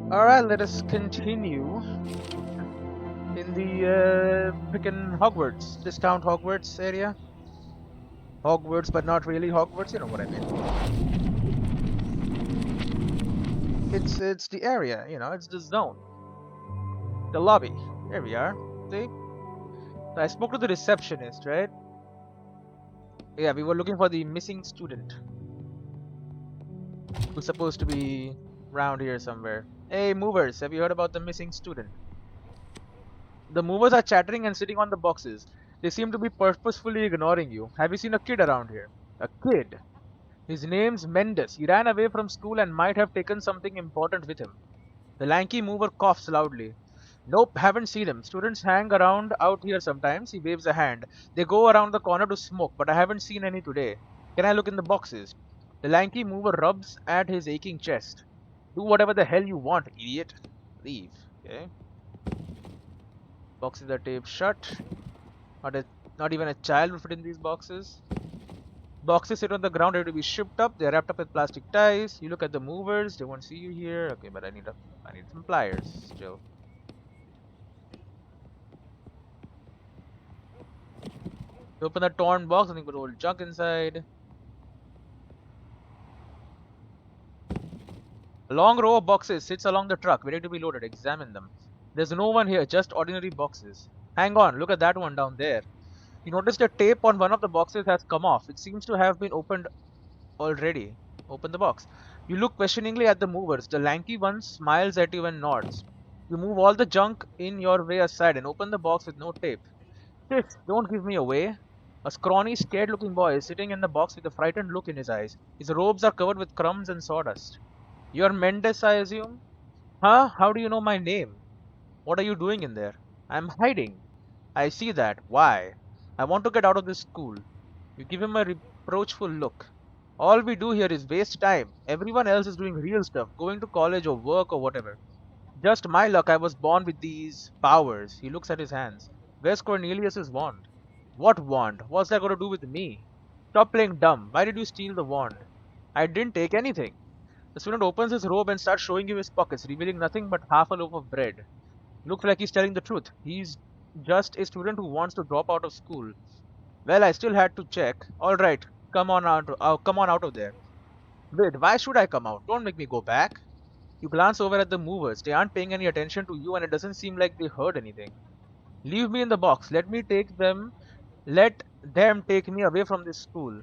Alright, let us continue in the frickin' Hogwarts, discount Hogwarts area. Hogwarts, but not really Hogwarts, you know what I mean. It's the area, you know, it's the zone. The lobby. Here we are. See? So I spoke to the receptionist, right? Yeah, we were looking for the missing student who's supposed to be around here somewhere. Hey, movers, have you heard about the missing student? The movers are chattering and sitting on the boxes. They seem to be purposefully ignoring you. Have you seen a kid around here? A kid? His name's Mendes. He ran away from school and might have taken something important with him. The lanky mover coughs loudly. Nope, haven't seen him. Students hang around out here sometimes. He waves a hand. They go around the corner to smoke, but I haven't seen any today. Can I look in the boxes? The lanky mover rubs at his aching chest. Do whatever the hell you want, idiot. Leave. Okay. Boxes are taped shut. Not, a, not even a child would fit in these boxes. Boxes sit on the ground ready to be shipped up. They're wrapped up with plastic ties. You look at the movers. They won't see you here. Okay, but I need some pliers still. You open the torn box, nothing but old junk inside. A long row of boxes sits along the truck, ready to be loaded. Examine them. There's no one here, just ordinary boxes. Hang on, look at that one down there. You notice the tape on one of the boxes has come off. It seems to have been opened already. Open the box. You look questioningly at the movers. The lanky one smiles at you and nods. You move all the junk in your way aside and open the box with no tape. Sis, don't give me away. A scrawny, scared-looking boy is sitting in the box with a frightened look in his eyes. His robes are covered with crumbs and sawdust. You're Mendes, I assume? Huh? How do you know my name? What are you doing in there? I'm hiding. I see that. Why? I want to get out of this school. You give him a reproachful look. All we do here is waste time. Everyone else is doing real stuff, going to college or work or whatever. Just my luck, I was born with these powers. He looks at his hands. Where's Cornelius's wand? What wand? What's that got to do with me? Stop playing dumb. Why did you steal the wand? I didn't take anything. The student opens his robe and starts showing you his pockets, revealing nothing but half a loaf of bread. Looks like he's telling the truth. He's just a student who wants to drop out of school. Well, I still had to check. All right, come on out of there. Wait, why should I come out? Don't make me go back. You glance over at the movers. They aren't paying any attention to you, and it doesn't seem like they heard anything. Leave me in the box. Let them take me away from this school.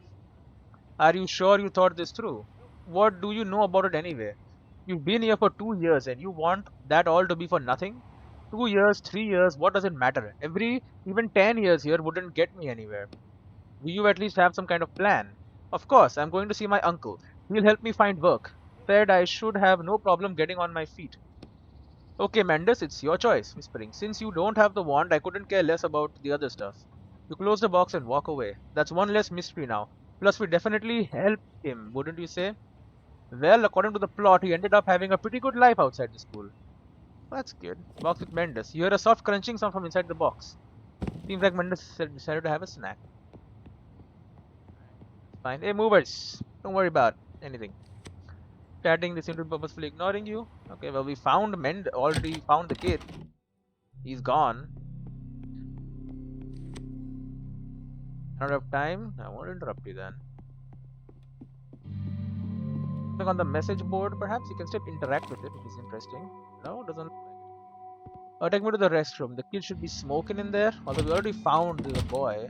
Are you sure you thought this through? What do you know about it anyway? You've been here for 2 years and you want that all to be for nothing? 2 years, 3 years, what does it matter? Even 10 years here wouldn't get me anywhere. Do you at least have some kind of plan? Of course, I'm going to see my uncle. He'll help me find work. Said I should have no problem getting on my feet. Okay, Mendes, it's your choice, whispering. Since you don't have the wand, I couldn't care less about the other stuff. You close the box and walk away. That's one less mystery now. Plus, we definitely helped him, wouldn't you say? Well, according to the plot, he ended up having a pretty good life outside the school. That's good. Box with Mendes. You hear a soft crunching sound from inside the box. Seems like Mendes decided to have a snack. Fine. Hey, movers! Don't worry about anything. Chatting, they seem to be purposefully ignoring you. Okay, well, we found already found the kid. He's gone. Not enough time. I won't interrupt you then. Click on the message board, perhaps you can still interact with it, which is interesting. No, doesn't. Take me to the restroom. The kid should be smoking in there. Although we already found the boy.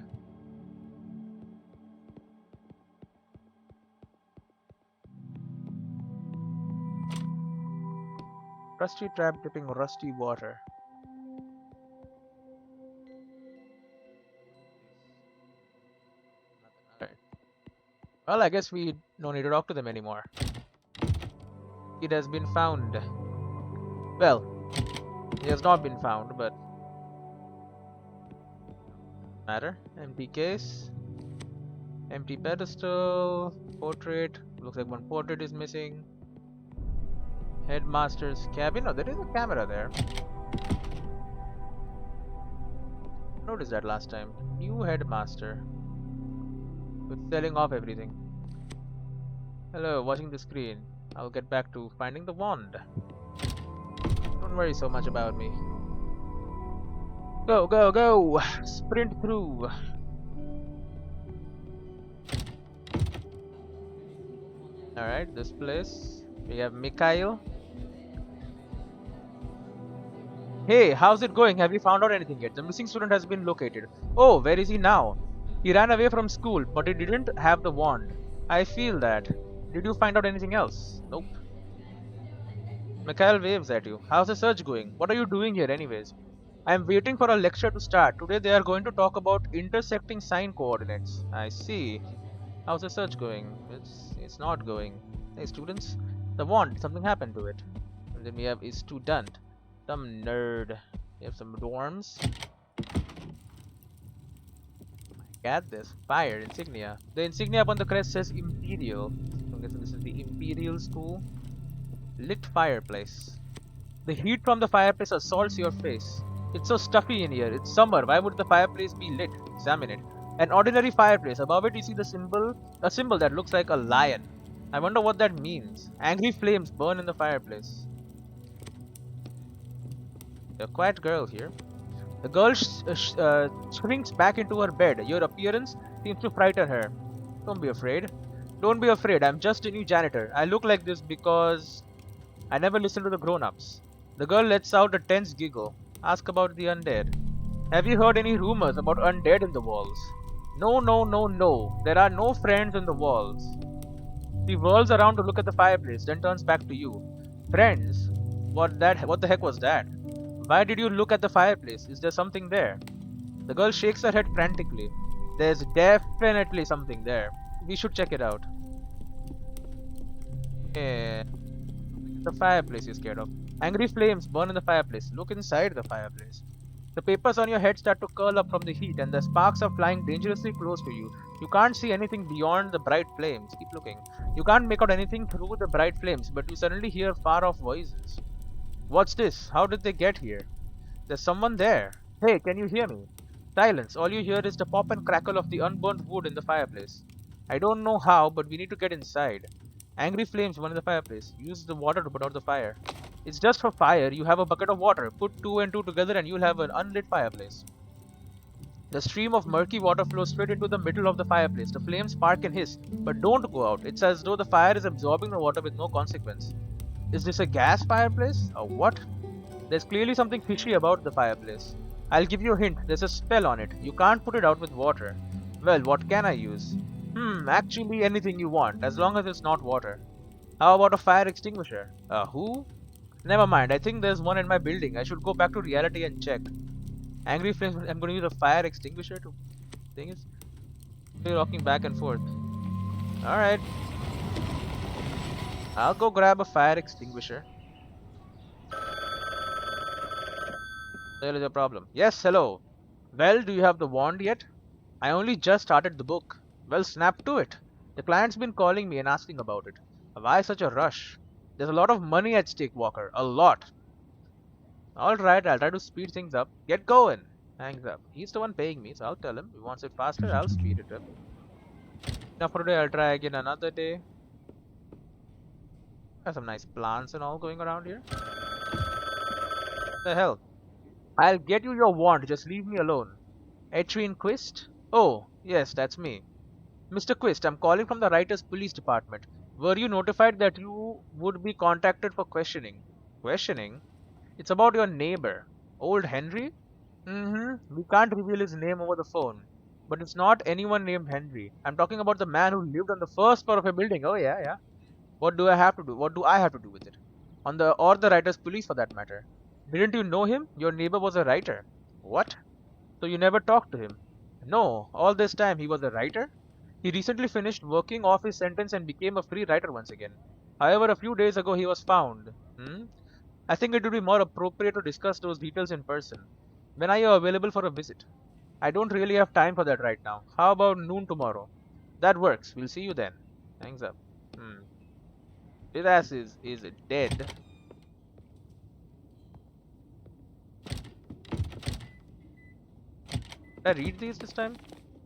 Rusty trap dipping rusty water. Alright. Well, I guess we don't need to talk to them anymore. It has been found. Well, it has not been found, but matter. Empty case. Empty pedestal. Portrait. Looks like one portrait is missing. Headmaster's cabin. Oh, there is a camera there. Noticed that last time. New headmaster. With selling off everything. Hello, watching the screen. I'll get back to finding the wand. Don't worry so much about me. Go, go, go! Sprint through. Alright, this place. We have Mikhail. Hey, how's it going? Have you found out anything yet? The missing student has been located. Oh, where is he now? He ran away from school, but he didn't have the wand. I feel that. Did you find out anything else? Nope. Mikhail waves at you. How's the search going? What are you doing here anyways? I am waiting for a lecture to start. Today they are going to talk about intersecting sign coordinates. I see. How's the search going? It's not going. Hey students, the wand, something happened to it. And then we have a student. Some nerd. We have some dorms. Got this. Fire insignia. The insignia upon the crest says Imperial. I'm guessing this is the Imperial School. Lit fireplace. The heat from the fireplace assaults your face. It's so stuffy in here. It's summer. Why would the fireplace be lit? Examine it. An ordinary fireplace. Above it you see the symbol, a symbol that looks like a lion. I wonder what that means. Angry flames burn in the fireplace. A quiet girl here. The girl shrinks back into her bed. Your appearance seems to frighten her. Don't be afraid. Don't be afraid. I'm just a new janitor. I look like this because I never listen to the grown-ups. The girl lets out a tense giggle. Ask about the undead. Have you heard any rumors about undead in the walls? No, no, no, no. There are no friends in the walls. She whirls around to look at the fireplace, then turns back to you. Friends? What the heck was that? Why did you look at the fireplace? Is there something there? The girl shakes her head frantically. There's definitely something there. We should check it out. Yeah. The fireplace you're scared of. Angry flames burn in the fireplace. Look inside the fireplace. The papers on your head start to curl up from the heat and the sparks are flying dangerously close to you. You can't see anything beyond the bright flames. Keep looking. You can't make out anything through the bright flames, but you suddenly hear far-off voices. What's this? How did they get here? There's someone there. Hey, can you hear me? Silence. All you hear is the pop and crackle of the unburnt wood in the fireplace. I don't know how, but we need to get inside. Angry flames burn in the fireplace. Use the water to put out the fire. It's just for fire. You have a bucket of water. Put 2 and 2 together and you'll have an unlit fireplace. The stream of murky water flows straight into the middle of the fireplace. The flames spark and hiss, but don't go out. It's as though the fire is absorbing the water with no consequence. Is this a gas fireplace? Or what? There's clearly something fishy about the fireplace. I'll give you a hint. There's a spell on it. You can't put it out with water. Well, what can I use? Actually anything you want, as long as it's not water. How about a fire extinguisher? Who? Never mind, I think there's one in my building. I should go back to reality and check. Angry flames, I'm going to use a fire extinguisher to... Thing is... We're rocking back and forth. Alright. I'll go grab a fire extinguisher. There is a problem. Yes, hello. Well, do you have the wand yet? I only just started the book. Well, snap to it. The client's been calling me and asking about it. Why such a rush? There's a lot of money at stake, Walker. A lot. Alright, I'll try to speed things up. Get going. Hangs up. He's the one paying me, so I'll tell him. If he wants it faster, I'll speed it up. Now for today, I'll try again another day. Got some nice plants and all going around here. What the hell? I'll get you your wand, just leave me alone. Etienne Quist? Oh, yes, that's me. Mr. Quist, I'm calling from the Writers' Police Department. Were you notified that you would be contacted for questioning? Questioning? It's about your neighbor. Old Henry? We can't reveal his name over the phone. But it's not anyone named Henry. I'm talking about the man who lived on the first floor of a building. Oh yeah. What do I have to do? What do I have to do with it? Or the Writers' Police for that matter. Didn't you know him? Your neighbor was a writer. What? So you never talked to him? No, all this time he was a writer? He recently finished working off his sentence and became a free writer once again. However, a few days ago he was found. I think it would be more appropriate to discuss those details in person. When are you available for a visit? I don't really have time for that right now. How about noon tomorrow? That works. We'll see you then. Hangs up. His ass is dead. Did I read these this time?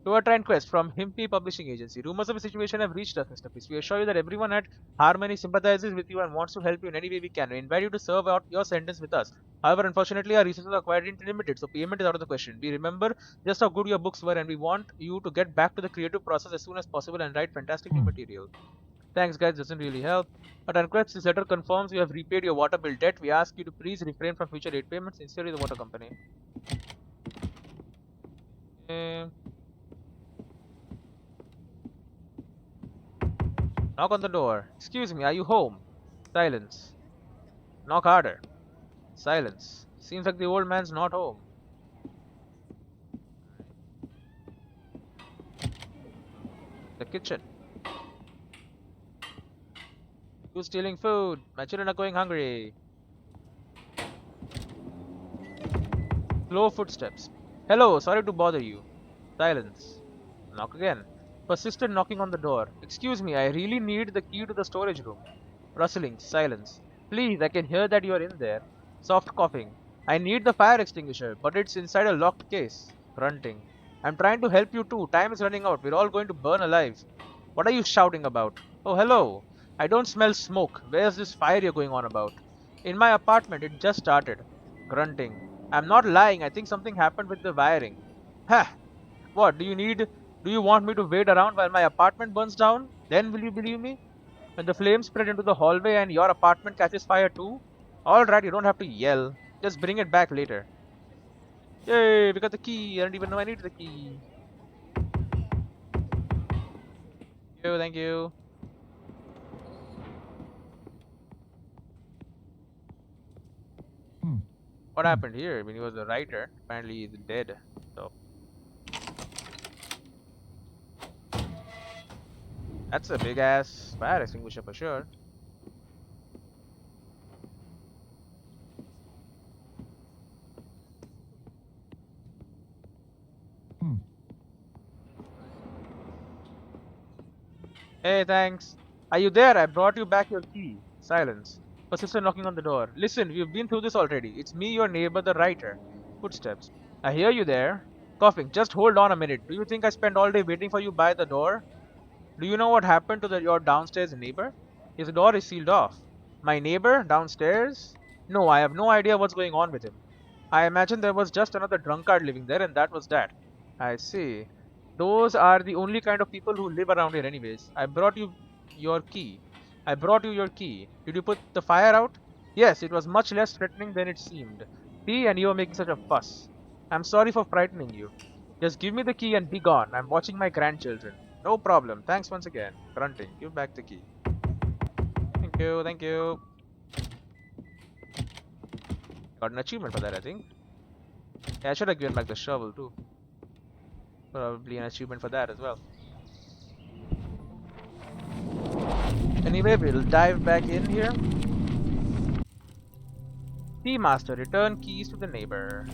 To Etienne Quist from Himpy Publishing Agency. Rumors of the situation have reached us, Mr. Quist. We assure you that everyone at Harmony sympathizes with you and wants to help you in any way we can. We invite you to serve out your sentence with us. However, unfortunately, our resources are quite limited, so payment is out of the question. We remember just how good your books were, and we want you to get back to the creative process as soon as possible and write fantastic new material. Thanks, guys. Doesn't really help. At Quest, this letter confirms you have repaid your water bill debt. We ask you to please refrain from future late payments. Sincerely, the water company. Knock on the door. Excuse me, are you home? Silence. Knock harder. Silence. Seems like the old man's not home. The kitchen. Who's stealing food? My children are going hungry. Slow footsteps. Hello, sorry to bother you. Silence. Knock again. Persistent knocking on the door. Excuse me, I really need the key to the storage room. Rustling. Silence. Please, I can hear that you are in there. Soft coughing. I need the fire extinguisher, but it's inside a locked case. Grunting. I'm trying to help you too. Time is running out. We're all going to burn alive. What are you shouting about? Oh, hello. I don't smell smoke. Where's this fire you're going on about? In my apartment. It just started. Grunting. I'm not lying. I think something happened with the wiring. Ha! What? Do you want me to wait around while my apartment burns down? Then will you believe me? When the flames spread into the hallway and your apartment catches fire too? Alright, you don't have to yell. Just bring it back later. Yay, we got the key. I don't even know I need the key. Thank you. What happened here? I mean, he was a writer. Apparently he's dead. So that's a big ass fire extinguisher for sure. Hey, thanks. Are you there? I brought you back your key. Silence. Persistent knocking on the door. Listen, we've been through this already. It's me, your neighbor, the writer. Footsteps. I hear you there. Coughing. Just hold on a minute. Do you think I spent all day waiting for you by the door? Do you know what happened to your downstairs neighbor? His door is sealed off. My neighbor? Downstairs? No, I have no idea what's going on with him. I imagine there was just another drunkard living there and that was that. I see. Those are the only kind of people who live around here anyways. I brought you your key. I brought you your key. Did you put the fire out? Yes, it was much less threatening than it seemed. See, and you are making such a fuss. I'm sorry for frightening you. Just give me the key and be gone. I'm watching my grandchildren. No problem. Thanks once again. Grunting. Give back the key. Thank you. Thank you. Got an achievement for that, I think. Yeah, I should have given back the shovel too. Probably an achievement for that as well. Anyway, we'll dive back in here. Key master, return keys to the neighbor.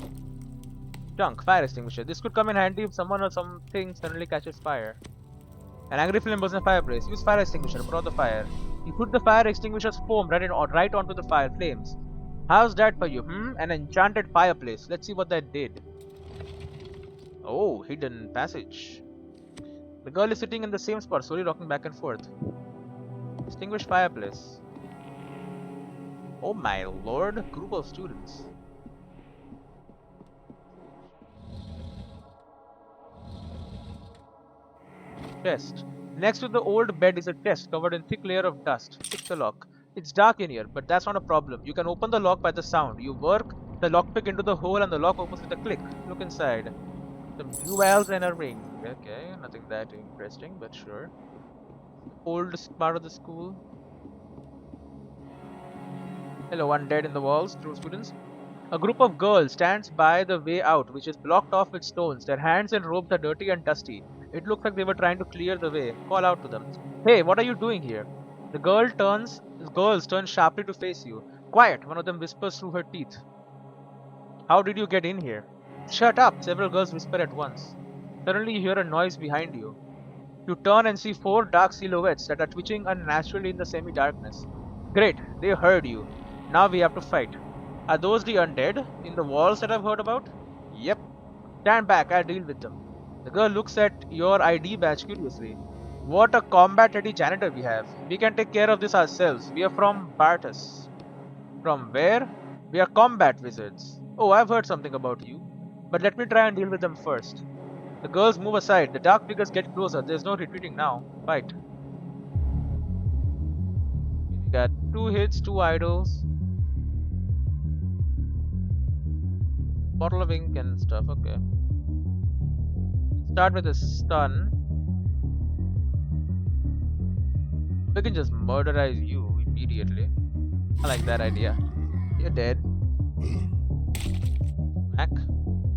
Junk, fire extinguisher. This could come in handy if someone or something suddenly catches fire. An angry flame burns in the fireplace. Use fire extinguisher to put out the fire. You put the fire extinguisher's foam right onto the fire flames. How's that for you? An enchanted fireplace. Let's see what that did. Oh, hidden passage. The girl is sitting in the same spot, slowly rocking back and forth. Distinguished fireplace. Oh my lord, group of students. Chest. Next to the old bed is a desk covered in thick layer of dust. Pick the lock. It's dark in here, but that's not a problem. You can open the lock by the sound. You work the lockpick into the hole and the lock opens with a click. Look inside. Some jewels and a ring. Okay, nothing that interesting, but sure. Old part of the school. Hello, undead in the walls. True students. A group of girls stands by the way out, which is blocked off with stones. Their hands and robes are dirty and dusty. It looks like they were trying to clear the way. Call out to them. Hey, what are you doing here? The girls turn sharply to face you. Quiet, one of them whispers through her teeth. How did you get in here? Shut up, several girls whisper at once. Suddenly you hear a noise behind you. You turn and see 4 dark silhouettes that are twitching unnaturally in the semi-darkness. Great, they heard you. Now we have to fight. Are those the undead in the walls that I've heard about? Yep. Stand back, I'll deal with them. The girl looks at your ID badge curiously. What a combat-ready janitor we have. We can take care of this ourselves. We are from Bartus. From where? We are combat wizards. Oh, I've heard something about you. But let me try and deal with them first. The girls move aside. The dark figures get closer. There's no retreating now. Fight. We got 2 hits, 2 idols. Bottle of ink and stuff. Okay. Start with a stun. We can just murderize you immediately. I like that idea. You're dead. Smack.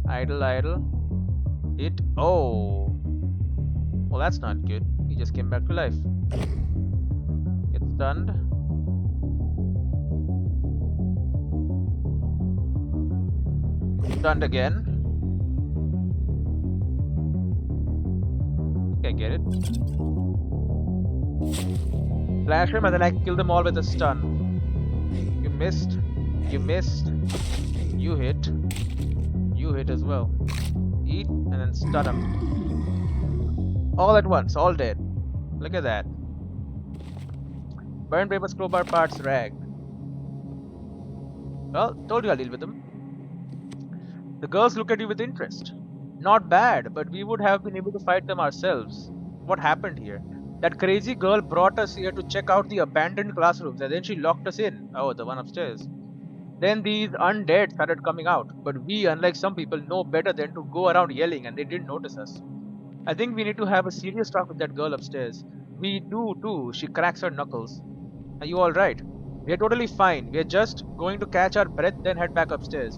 Idle, idle. Hit. Oh. Well, that's not good. He just came back to life. Get stunned. Stunned again. Okay, get it. Flash him and then I kill them all with a stun. You missed. You missed. You hit. You hit as well. Eat and then stun him. All at once, all dead. Look at that. Burn paper crowbar parts rag. Well, told you I'll deal with them. The girls look at you with interest. Not bad, but we would have been able to fight them ourselves. What happened here? That crazy girl brought us here to check out the abandoned classrooms and then she locked us in. Oh, the one upstairs. Then these undead started coming out, but we, unlike some people, know better than to go around yelling and they didn't notice us. I think we need to have a serious talk with that girl upstairs. We do too, she cracks her knuckles. Are you alright? We are totally fine. We are just going to catch our breath then head back upstairs.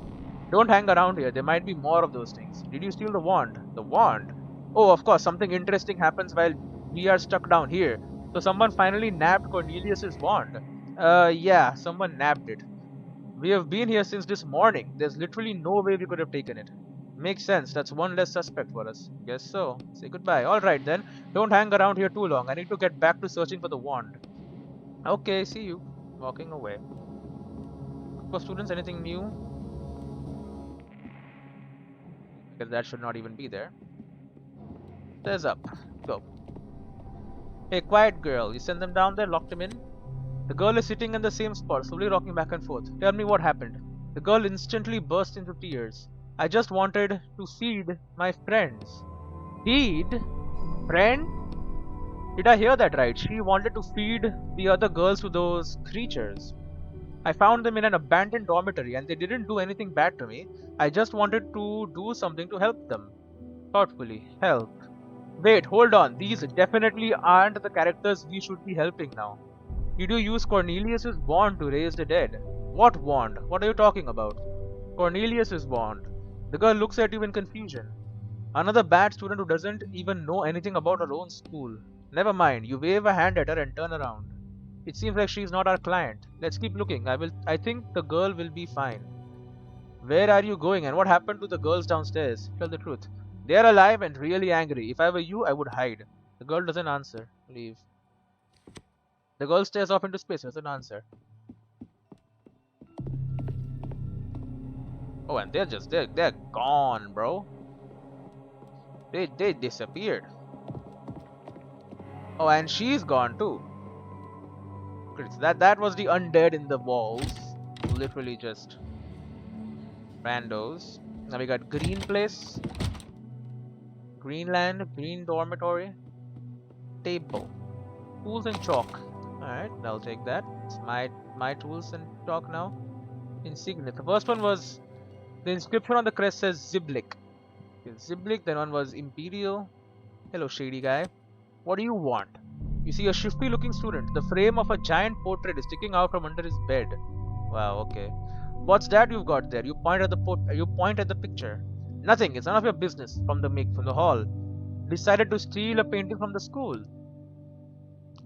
Don't hang around here, there might be more of those things. Did you steal the wand? The wand? Oh, of course, something interesting happens while we are stuck down here. So someone finally nabbed Cornelius's wand. Yeah, someone nabbed it. We have been here since this morning. There's literally no way we could have taken it. Makes sense, that's one less suspect for us. Guess so. Say goodbye. Alright then, don't hang around here too long. I need to get back to searching for the wand. Okay, see you. Walking away. For students, anything new? Because that should not even be there. Stairs up. Go. Hey, quiet girl. You sent them down there, locked them in? The girl is sitting in the same spot, slowly rocking back and forth. Tell me what happened. The girl instantly burst into tears. I just wanted to feed my friends. Feed? Friend? Did I hear that right? She wanted to feed the other girls to those creatures. I found them in an abandoned dormitory and they didn't do anything bad to me. I just wanted to do something to help them. Thoughtfully. Help. Wait, hold on. These definitely aren't the characters we should be helping now. Did you use Cornelius's wand to raise the dead? What wand? What are you talking about? Cornelius's wand. The girl looks at you in confusion. Another bad student who doesn't even know anything about her own school. Never mind, you wave a hand at her and turn around. It seems like she's not our client. Let's keep looking. I think the girl will be fine. Where are you going and what happened to the girls downstairs? Tell the truth. They are alive and really angry. If I were you, I would hide. The girl doesn't answer. Leave. The girl stares off into space, doesn't answer. Oh, and they're gone, bro. They disappeared. Oh, and she's gone too. That was the undead in the walls. Literally just randos. Now we got green place, Greenland, green dormitory, table, tools and chalk. Alright, I'll take that. It's my tools and chalk now. Insignia. The first one was the inscription on the crest says Ziblik. Okay, Ziblik, then one was Imperial. Hello, shady guy. What do you want? You see a shifty looking student. The frame of a giant portrait is sticking out from under his bed. Wow, okay. What's that you've got there? You point at the picture. Nothing, it's none of your business. From the hall. Decided to steal a painting from the school.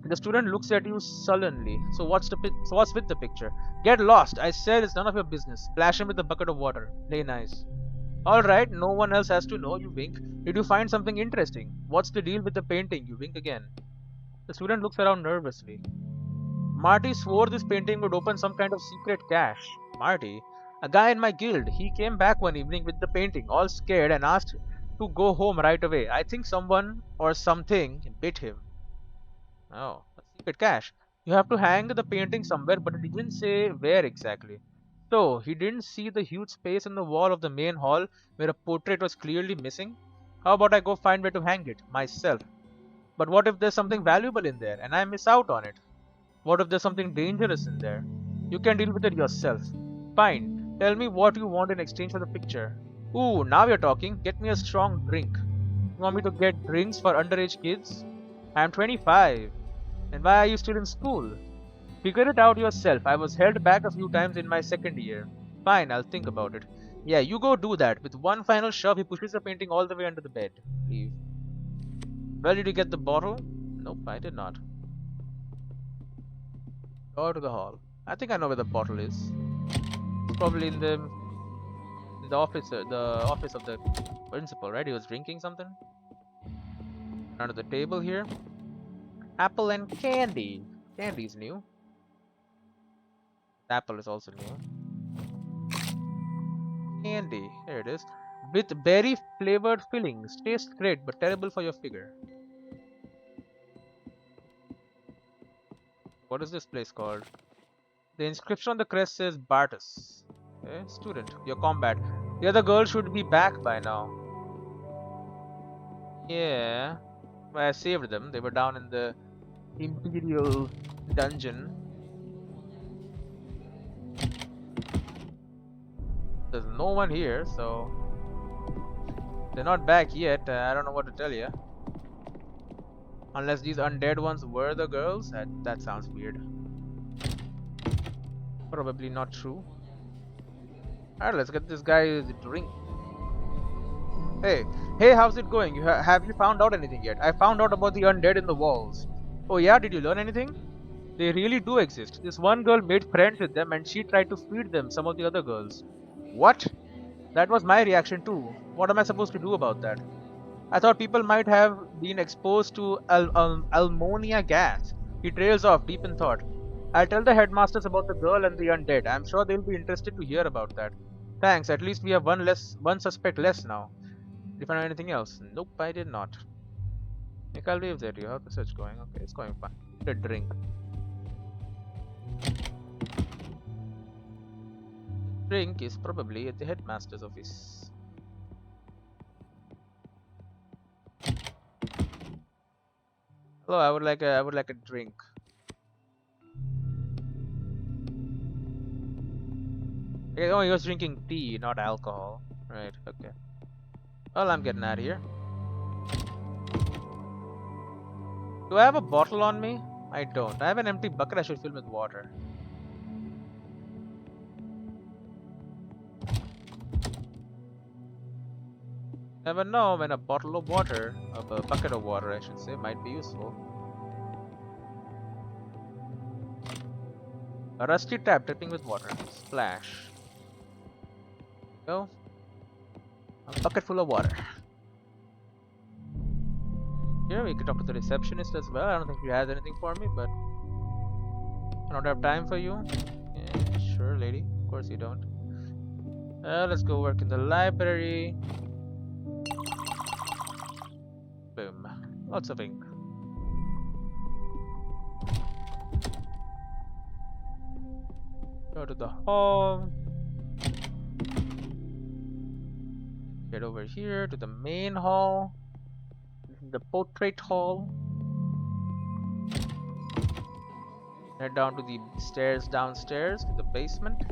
The student looks at you sullenly. So what's with the picture? Get lost. I said it's none of your business. Splash him with a bucket of water. Play nice. Alright, no one else has to know. You wink. Did you find something interesting? What's the deal with the painting? You wink again. The student looks around nervously. Marty swore this painting would open some kind of secret cache. Marty? A guy in my guild. He came back one evening with the painting, all scared, and asked to go home right away. I think someone or something bit him. Oh, a secret cache. You have to hang the painting somewhere, but it didn't say where exactly. So, he didn't see the huge space in the wall of the main hall where a portrait was clearly missing? How about I go find where to hang it myself? But what if there's something valuable in there and I miss out on it? What if there's something dangerous in there? You can deal with it yourself. Fine. Tell me what you want in exchange for the picture. Ooh, now you're talking. Get me a strong drink. You want me to get drinks for underage kids? I'm 25. And why are you still in school? Figure it out yourself. I was held back a few times in my second year. Fine, I'll think about it. Yeah, you go do that. With one final shove, he pushes the painting all the way under the bed. Leave. Well, did you get the bottle? Nope, I did not. Door to the hall. I think I know where the bottle is. It's probably in the office of the principal, right? He was drinking something. Under the table here. Apple and candy. Candy's new. Apple is also new. Candy. There it is. With berry flavored fillings. Tastes great but terrible for your figure. What is this place called? The inscription on the crest says Bartus. Okay, student. Your combat. The other girl should be back by now. Yeah. Well, I saved them. They were down in the Imperial dungeon. There's no one here, so they're not back yet. I don't know what to tell you. Unless these undead ones were the girls. That sounds weird. Probably not true. Alright, let's get this guy a drink. Hey, how's it going? Have you found out anything yet? I found out about the undead in the walls. Oh yeah, did you learn anything? They really do exist. This one girl made friends with them and she tried to feed them some of the other girls. What? That was my reaction too. What am I supposed to do about that? I thought people might have been exposed to ammonia gas. He trails off, deep in thought. I'll tell the headmasters about the girl and the undead. I'm sure they'll be interested to hear about that. Thanks, at least we have one suspect less now. Did you find anything else? Nope, I did not. Nick, I'll wave at you. How's the search going? Okay, it's going fine. A drink. Drink is probably at the headmaster's office. Hello, I would like a drink. Oh, he was drinking tea, not alcohol. Right, okay. Well, I'm getting out of here. Do I have a bottle on me? I don't. I have an empty bucket I should fill with water. Never know when a bottle of water, of a bucket of water I should say, might be useful. A rusty tap dripping with water. Splash. Go. A bucket full of water. Here we can talk to the receptionist as well. I don't think she has anything for me, but I don't have time for you. Yeah, sure, lady. Of course you don't. Let's go work in the library. Boom. Lots of ink. Go to the hall. Get over here to the main hall. This is the portrait hall. Head down to the stairs downstairs to the basement.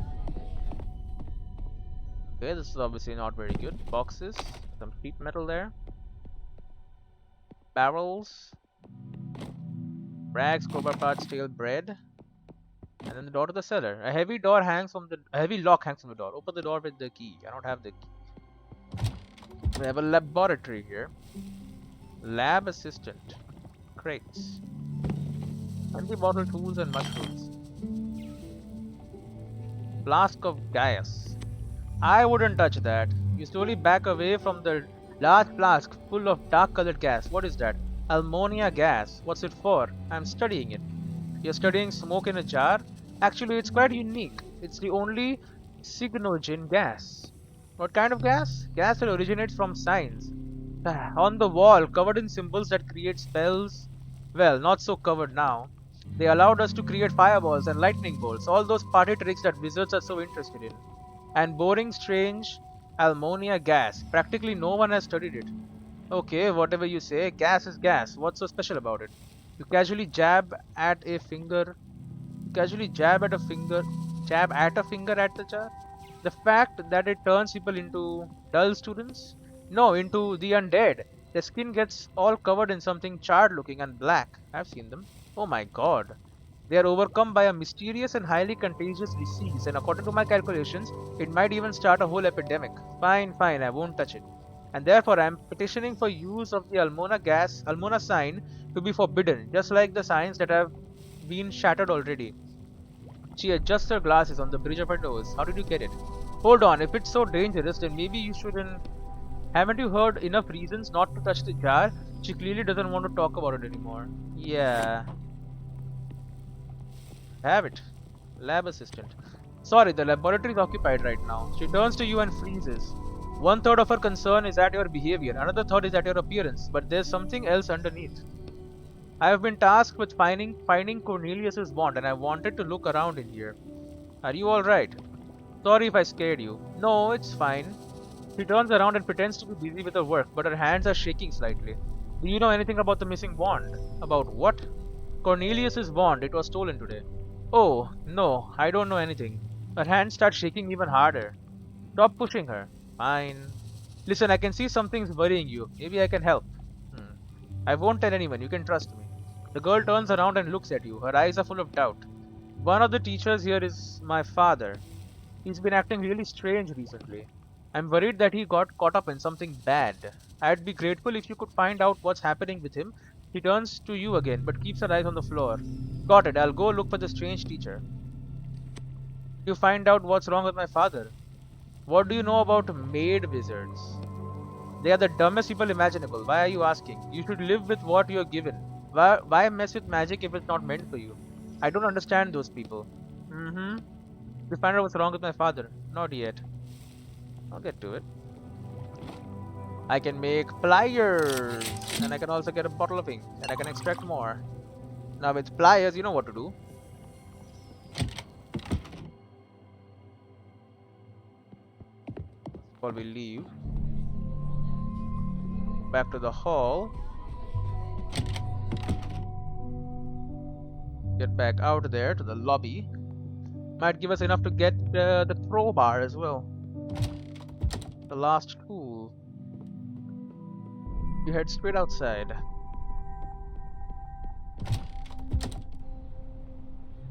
Okay, this is obviously not very good. Boxes, some sheet metal there. Barrels. Rags, crowbar parts, stale bread. And then the door to the cellar. A heavy lock hangs from the door. Open the door with the key. I don't have the key. We have a laboratory here. Lab assistant. Crates. Empty bottle tools and mushrooms. Flask of gas. I wouldn't touch that. You slowly back away from the large flask full of dark colored gas. What is that? Ammonia gas. What's it for? I'm studying it. You're studying smoke in a jar? Actually, it's quite unique. It's the only cyanogen gas. What kind of gas? Gas that originates from signs. On the wall, covered in symbols that create spells. Well, not so covered now. They allowed us to create fireballs and lightning bolts, all those party tricks that wizards are so interested in. And boring, strange ammonia gas. Practically no one has studied it. Okay, whatever you say, gas is gas. What's so special about it? You casually jab at a finger. Casually jab at a finger at the jar. The fact that it turns people into dull students? No, into the undead. Their skin gets all covered in something charred looking and black. I've seen them. Oh my god. They are overcome by a mysterious and highly contagious disease, and according to my calculations, it might even start a whole epidemic. Fine, fine, I won't touch it. And therefore, I am petitioning for use of the Almona sign to be forbidden, just like the signs that have been shattered already. She adjusts her glasses on the bridge of her nose. How did you get it? Hold on, if it's so dangerous, then maybe you shouldn't. Haven't you heard enough reasons not to touch the jar? She clearly doesn't want to talk about it anymore. Yeah. Have it. Lab assistant. Sorry, the laboratory is occupied right now. She turns to you and freezes. One third of her concern is at your behavior, another third is at your appearance, but there's something else underneath. I have been tasked with finding Cornelius's wand, and I wanted to look around in here. Are you alright? Sorry if I scared you. No, it's fine. She turns around and pretends to be busy with her work, but her hands are shaking slightly. Do you know anything about the missing wand? About what? Cornelius's wand. It was stolen today. Oh, no, I don't know anything. Her hands start shaking even harder. Stop pushing her. Fine. Listen, I can see something's worrying you. Maybe I can help. Hmm. I won't tell anyone. You can trust me. The girl turns around and looks at you. Her eyes are full of doubt. One of the teachers here is my father. He's been acting really strange recently. I'm worried that he got caught up in something bad. I'd be grateful if you could find out what's happening with him. She turns to you again, but keeps her eyes on the floor. Got it. I'll go look for the strange teacher. You find out what's wrong with my father. What do you know about maid wizards? They are the dumbest people imaginable. Why are you asking? You should live with what you're given. Why mess with magic if it's not meant for you? I don't understand those people. Mm-hmm. You find out what's wrong with my father. Not yet. I'll get to it. I can make pliers, and I can also get a bottle of ink, and I can extract more. Now with pliers, you know what to do. While we leave, back to the hall. Get back out there to the lobby. Might give us enough to get the crowbar as well. The last tool. You head straight outside.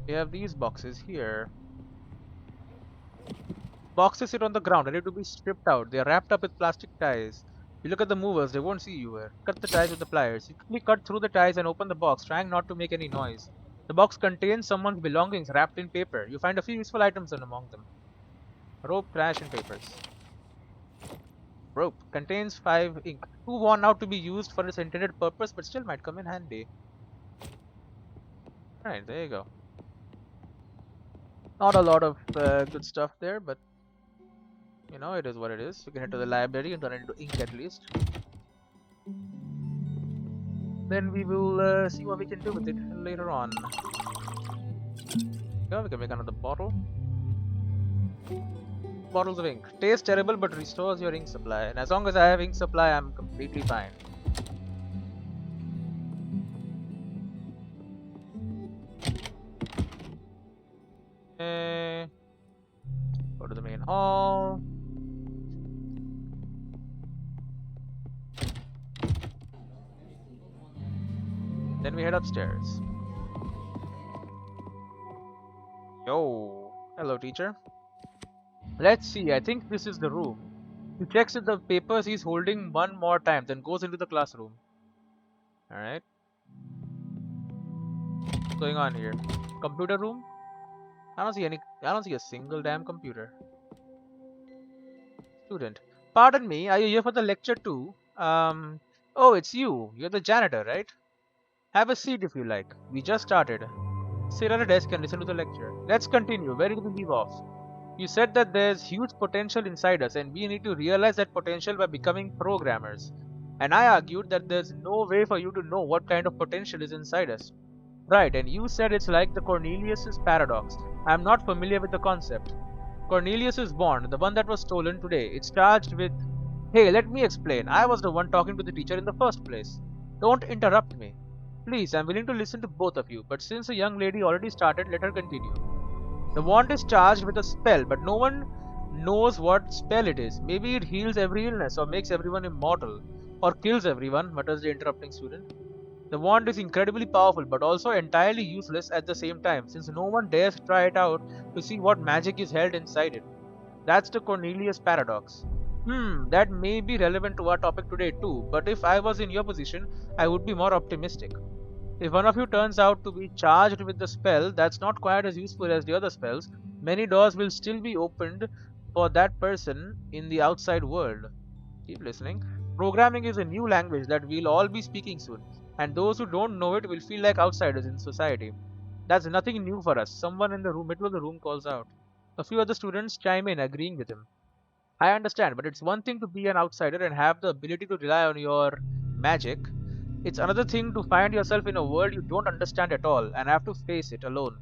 We have these boxes here. Boxes sit on the ground, ready to be stripped out. They are wrapped up with plastic ties. You look at the movers, they won't see you here. Cut the ties with the pliers. You quickly cut through the ties and open the box, trying not to make any noise. The box contains someone's belongings wrapped in paper. You find a few useful items among them. Rope, trash, and papers. Rope contains 5 ink. Too worn out to be used for its intended purpose, but still might come in handy. Alright, there you go. Not a lot of good stuff there, but you know, it is what it is. We can head to the library and turn it into ink at least. Then we will see what we can do with it later on. So we can make another bottle. Bottles of ink. Tastes terrible but restores your ink supply. And as long as I have ink supply, I'm completely fine. Okay. Go to the main hall. Then we head upstairs. Yo. Hello, teacher. Let's see, I think this is the room. He checks the papers he's holding one more time, then goes into the classroom. Alright. What's going on here? Computer room? I don't see a single damn computer. Student. Pardon me, are you here for the lecture too? Oh, it's you. You're the janitor, right? Have a seat if you like. We just started. Sit at a desk and listen to the lecture. Let's continue. Where did we leave off? You said that there's huge potential inside us and we need to realize that potential by becoming programmers. And I argued that there's no way for you to know what kind of potential is inside us. Right, and you said it's like the Cornelius's paradox. I'm not familiar with the concept. Cornelius's bond, the one that was stolen today, it's charged with. Hey, let me explain. I was the one talking to the teacher in the first place. Don't interrupt me. Please, I'm willing to listen to both of you, but since a young lady already started, let her continue. The wand is charged with a spell, but no one knows what spell it is. Maybe it heals every illness, or makes everyone immortal, or kills everyone, mutters the interrupting student. The wand is incredibly powerful, but also entirely useless at the same time, since no one dares try it out to see what magic is held inside it. That's the Cornelius paradox. That may be relevant to our topic today too, but if I was in your position, I would be more optimistic. If one of you turns out to be charged with the spell that's not quite as useful as the other spells, many doors will still be opened for that person in the outside world. Keep listening. Programming is a new language that we'll all be speaking soon, and those who don't know it will feel like outsiders in society. That's nothing new for us. Someone in the middle of the room calls out. A few other students chime in, agreeing with him. I understand, but it's one thing to be an outsider and have the ability to rely on your magic. It's another thing to find yourself in a world you don't understand at all and have to face it alone.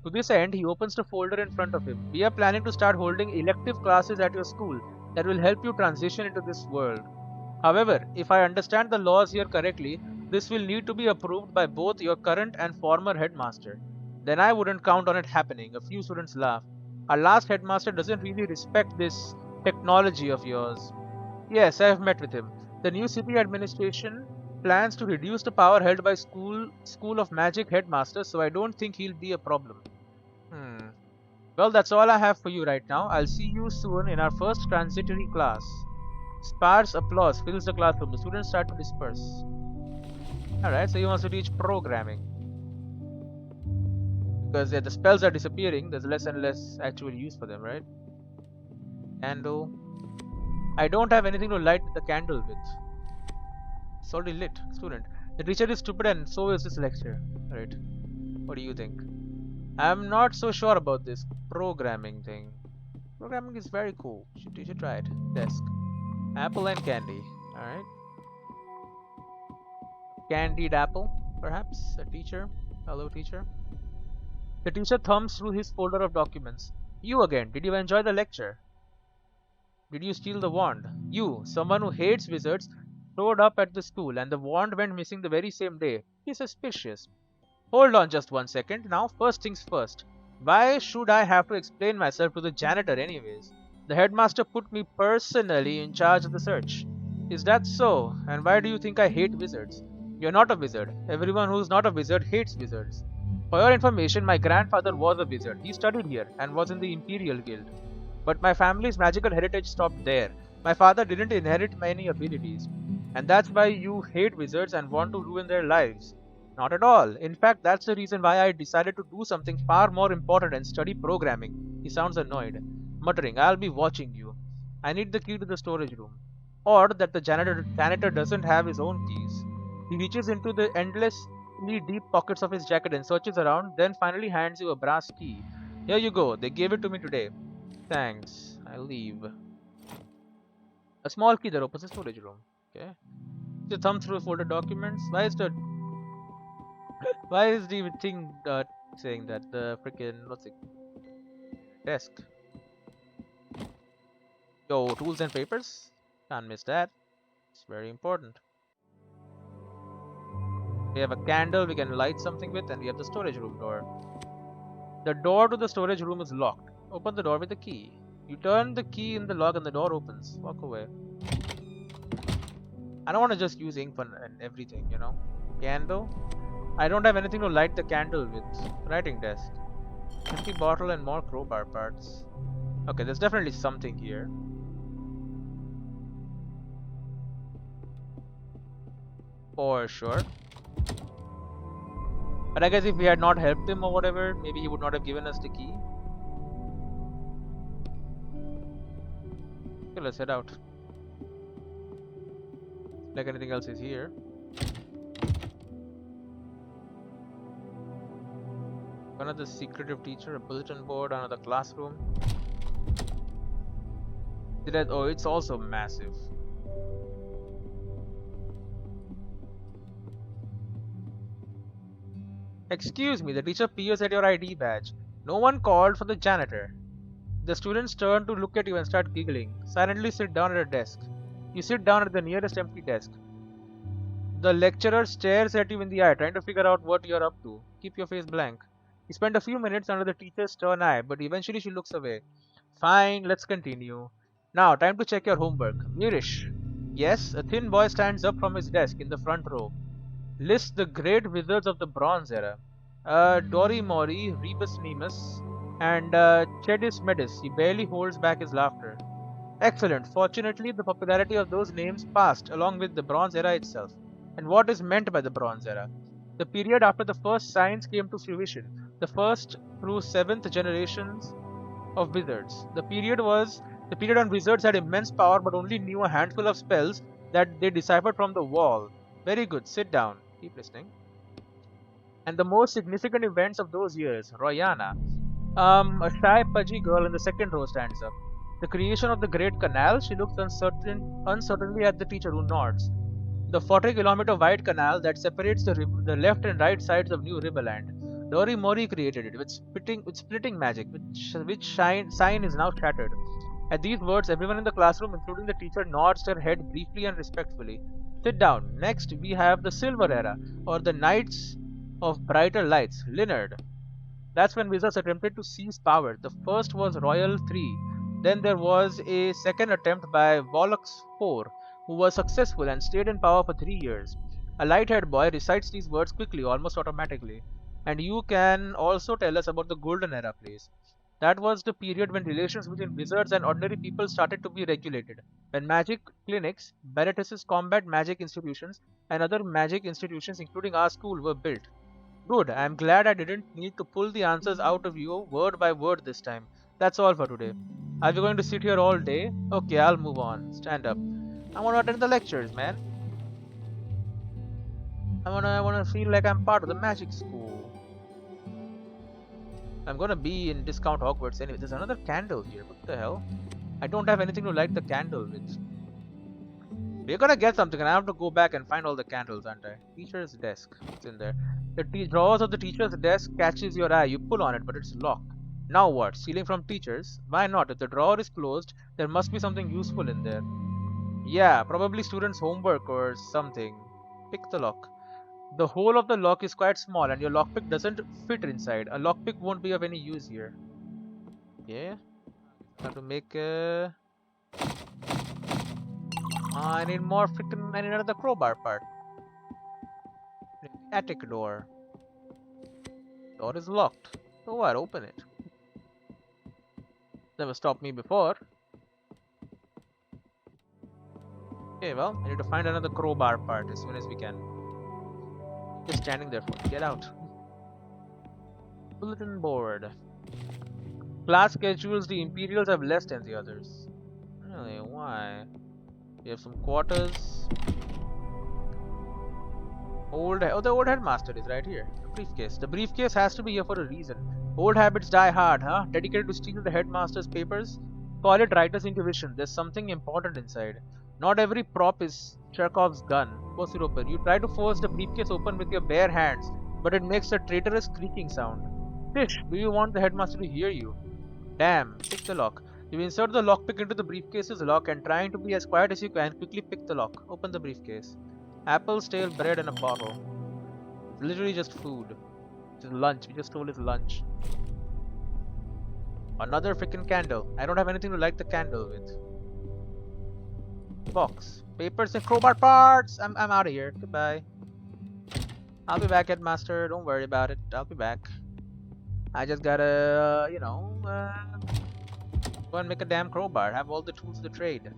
To this end, he opens the folder in front of him. We are planning to start holding elective classes at your school that will help you transition into this world. However, if I understand the laws here correctly, this will need to be approved by both your current and former headmaster. Then I wouldn't count on it happening. A few students laugh. Our last headmaster doesn't really respect this technology of yours. Yes, I have met with him. The new city administration plans to reduce the power held by School of Magic headmasters, so I don't think he'll be a problem. Well, that's all I have for you right now. I'll see you soon in our first transitory class. Sparse applause fills the classroom. The students start to disperse. Alright, so he wants to teach programming. Because the spells are disappearing, there's less and less actual use for them, right? Candle. I don't have anything to light the candle with. It's already lit. Student. The teacher is stupid and so is this lecture. Right. What do you think? I'm not so sure about this programming thing. Programming is very cool. You should try it. Desk. Apple and candy. Alright. Candied apple, perhaps? A teacher? Hello, teacher. The teacher thumbs through his folder of documents. You again. Did you enjoy the lecture? Did you steal the wand? You, someone who hates wizards, showed up at the school and the wand went missing the very same day. He's suspicious. Hold on just 1 second. Now, first things first. Why should I have to explain myself to the janitor anyways? The headmaster put me personally in charge of the search. Is that so? And why do you think I hate wizards? You're not a wizard. Everyone who's not a wizard hates wizards. For your information, my grandfather was a wizard. He studied here and was in the Imperial Guild. But my family's magical heritage stopped there. My father didn't inherit many abilities. And that's why you hate wizards and want to ruin their lives. Not at all. In fact, that's the reason why I decided to do something far more important and study programming. He sounds annoyed, muttering, I'll be watching you. I need the key to the storage room. Odd that the janitor doesn't have his own keys. He reaches into the endlessly deep pockets of his jacket and searches around, then finally hands you a brass key. Here you go. They gave it to me today. Thanks. I'll leave. A small key that opens the storage room. Okay. Just thumb through folded documents. Why is the thing saying that? The freaking what's it? Desk. Yo, tools and papers. Can't miss that. It's very important. We have a candle we can light something with, and we have the storage room door. The door to the storage room is locked. Open the door with the key. You turn the key in the lock and the door opens. Walk away. I don't want to just use ink for and everything, you know. Candle. I don't have anything to light the candle with. Writing desk. Empty bottle and more crowbar parts. Okay, there's definitely something here. For sure. But I guess if we had not helped him or whatever, maybe he would not have given us the key. Okay, let's head out. Like anything else is here. Another secretive teacher, a bulletin board, another classroom. Oh, it's also massive. Excuse me, the teacher peers at your ID badge. No one called for the janitor. The students turn to look at you and start giggling. Silently sit down at a desk. You sit down at the nearest empty desk. The lecturer stares at you in the eye, trying to figure out what you're up to. Keep your face blank. You spend a few minutes under the teacher's stern eye, but eventually she looks away. Fine, let's continue. Now, time to check your homework. Mirish. Yes, a thin boy stands up from his desk in the front row. Lists the great wizards of the Bronze Era. Dory Mori, Rebus Nemus, and Chedis Medis. He barely holds back his laughter. Excellent. Fortunately, the popularity of those names passed along with the Bronze Era itself. And what is meant by the Bronze Era? The period after the first science came to fruition, the first through seventh generations of wizards. The period when wizards had immense power but only knew a handful of spells that they deciphered from the wall. Very good, sit down. Keep listening. And the most significant events of those years, Royana. A shy, pudgy girl in the second row stands up. The creation of the Great Canal, she looks uncertainly at the teacher who nods. The 40-kilometer wide canal that separates the left and right sides of New Riverland. Dory Mori created it with splitting magic, sign is now shattered. At these words, everyone in the classroom, including the teacher, nods their head briefly and respectfully. Sit down. Next, we have the Silver Era, or the Knights of Brighter Lights, Leonard. That's when wizards attempted to seize power. The first was Royal 3. Then there was a second attempt by Volux 4, who was successful and stayed in power for 3 years. A light-haired boy recites these words quickly, almost automatically. And you can also tell us about the Golden Era, please. That was the period when relations between wizards and ordinary people started to be regulated. When magic clinics, Veritas's combat magic institutions, and other magic institutions, including our school, were built. Good, I'm glad I didn't need to pull the answers out of you word by word this time. That's all for today. Are we going to sit here all day? Okay, I'll move on. Stand up. I want to attend the lectures, man. I wanna feel like I'm part of the magic school. I'm gonna be in discount Hogwarts anyway. There's another candle here. What the hell? I don't have anything to light the candle with. We're gonna get something and I have to go back and find all the candles, aren't I? Teacher's desk. What's in there? The drawers of the teacher's desk catches your eye. You pull on it, but it's locked. Now what? Stealing from teachers? Why not? If the drawer is closed, there must be something useful in there. Yeah, probably students' homework or something. Pick the lock. The hole of the lock is quite small and your lockpick doesn't fit inside. A lockpick won't be of any use here. Yeah. Have to make a... I need more freaking... I need another crowbar part. Attic door. Door is locked. So what? Open it. Never stopped me before. Okay, well, I need to find another crowbar part as soon as we can. Just standing there for me. Get out. Bulletin board. Class schedules. The Imperials have less than the others. Really? Why? We have some quarters. The old headmaster is right here. The briefcase. The briefcase has to be here for a reason. Old habits die hard, huh? Dedicated to steal the headmaster's papers? Call it writer's intuition. There's something important inside. Not every prop is Chekhov's gun. Force it open. You try to force the briefcase open with your bare hands, but it makes a traitorous creaking sound. Fish, do you want the headmaster to hear you? Damn, pick the lock. You insert the lockpick into the briefcase's lock and trying to be as quiet as you can, quickly pick the lock. Open the briefcase. Apple, stale bread, and a bottle. It's literally just food. Just lunch. We just stole his lunch. Another freaking candle. I don't have anything to light the candle with. Box. Papers and crowbar parts! I'm out of here. Goodbye. I'll be back, headmaster. Don't worry about it. I'll be back. I just gotta, go and make a damn crowbar. Have all the tools of the trade.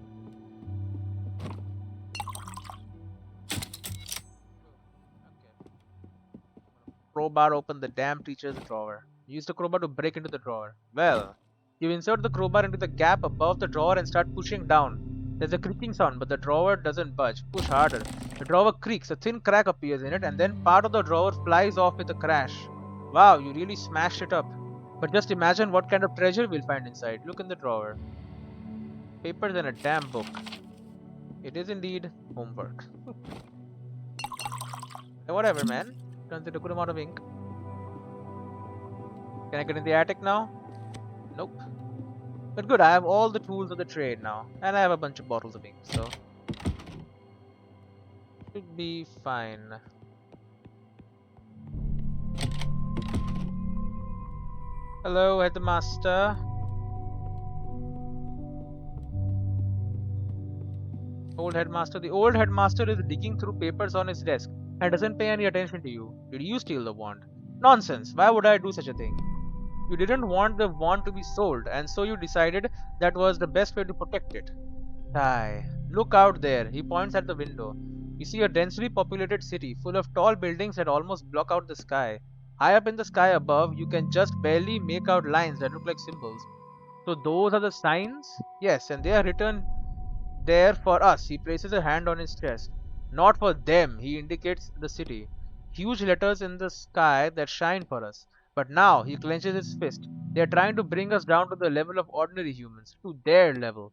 Crowbar open the damn teacher's drawer. Use the crowbar to break into the drawer. Well, you insert the crowbar into the gap above the drawer and start pushing down. There's a creaking sound, but the drawer doesn't budge. Push harder. The drawer creaks, a thin crack appears in it, and then part of the drawer flies off with a crash. Wow, you really smashed it up. But just imagine what kind of treasure we'll find inside. Look in the drawer. Papers and a damn book. It is indeed homework. Whatever, man. Turns into a good amount of ink. Can I get in the attic now? Nope. But good, I have all the tools of the trade now. And I have a bunch of bottles of ink, so... should be fine. Hello, headmaster. Old headmaster. The old headmaster is digging through papers on his desk and doesn't pay any attention to you. Did you steal the wand? Nonsense. Why would I do such a thing? You didn't want the wand to be sold, and so you decided that was the best way to protect it. Aye. Look out there. He points at the window. You see a densely populated city full of tall buildings that almost block out the sky. High up in the sky above, you can just barely make out lines that look like symbols. So those are the signs? Yes, and they are written there for us. He places a hand on his chest. Not for them, he indicates the city. Huge letters in the sky that shine for us. But now he clenches his fist. They are trying to bring us down to the level of ordinary humans, to their level.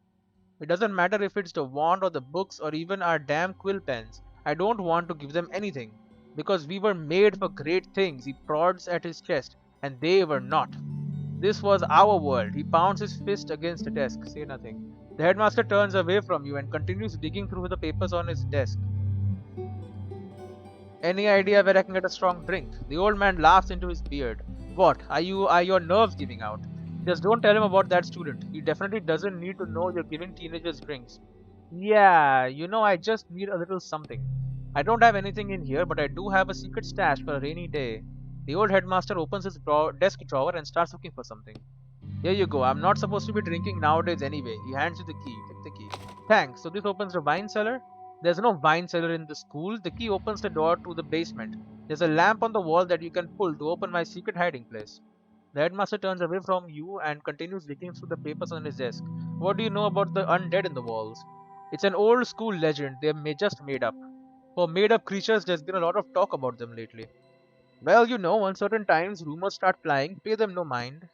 It doesn't matter if it's the wand or the books or even our damn quill pens. I don't want to give them anything. Because we were made for great things, he prods at his chest, and they were not. This was our world. He pounds his fist against the desk. Say nothing. The headmaster turns away from you and continues digging through the papers on his desk. Any idea where I can get a strong drink? The old man laughs into his beard. What? Are your nerves giving out? Just don't tell him about that student. He definitely doesn't need to know you're giving teenagers drinks. Yeah, I just need a little something. I don't have anything in here, but I do have a secret stash for a rainy day. The old headmaster opens his desk drawer and starts looking for something. Here you go. I'm not supposed to be drinking nowadays anyway. He hands you the key. Take the key. Thanks. So this opens the wine cellar? There's no wine cellar in the school. The key opens the door to the basement. There's a lamp on the wall that you can pull to open my secret hiding place. The headmaster turns away from you and continues digging through the papers on his desk. What do you know about the undead in the walls? It's an old school legend they're just made up. For made up creatures, there's been a lot of talk about them lately. Well, on certain times rumors start flying. Pay them no mind.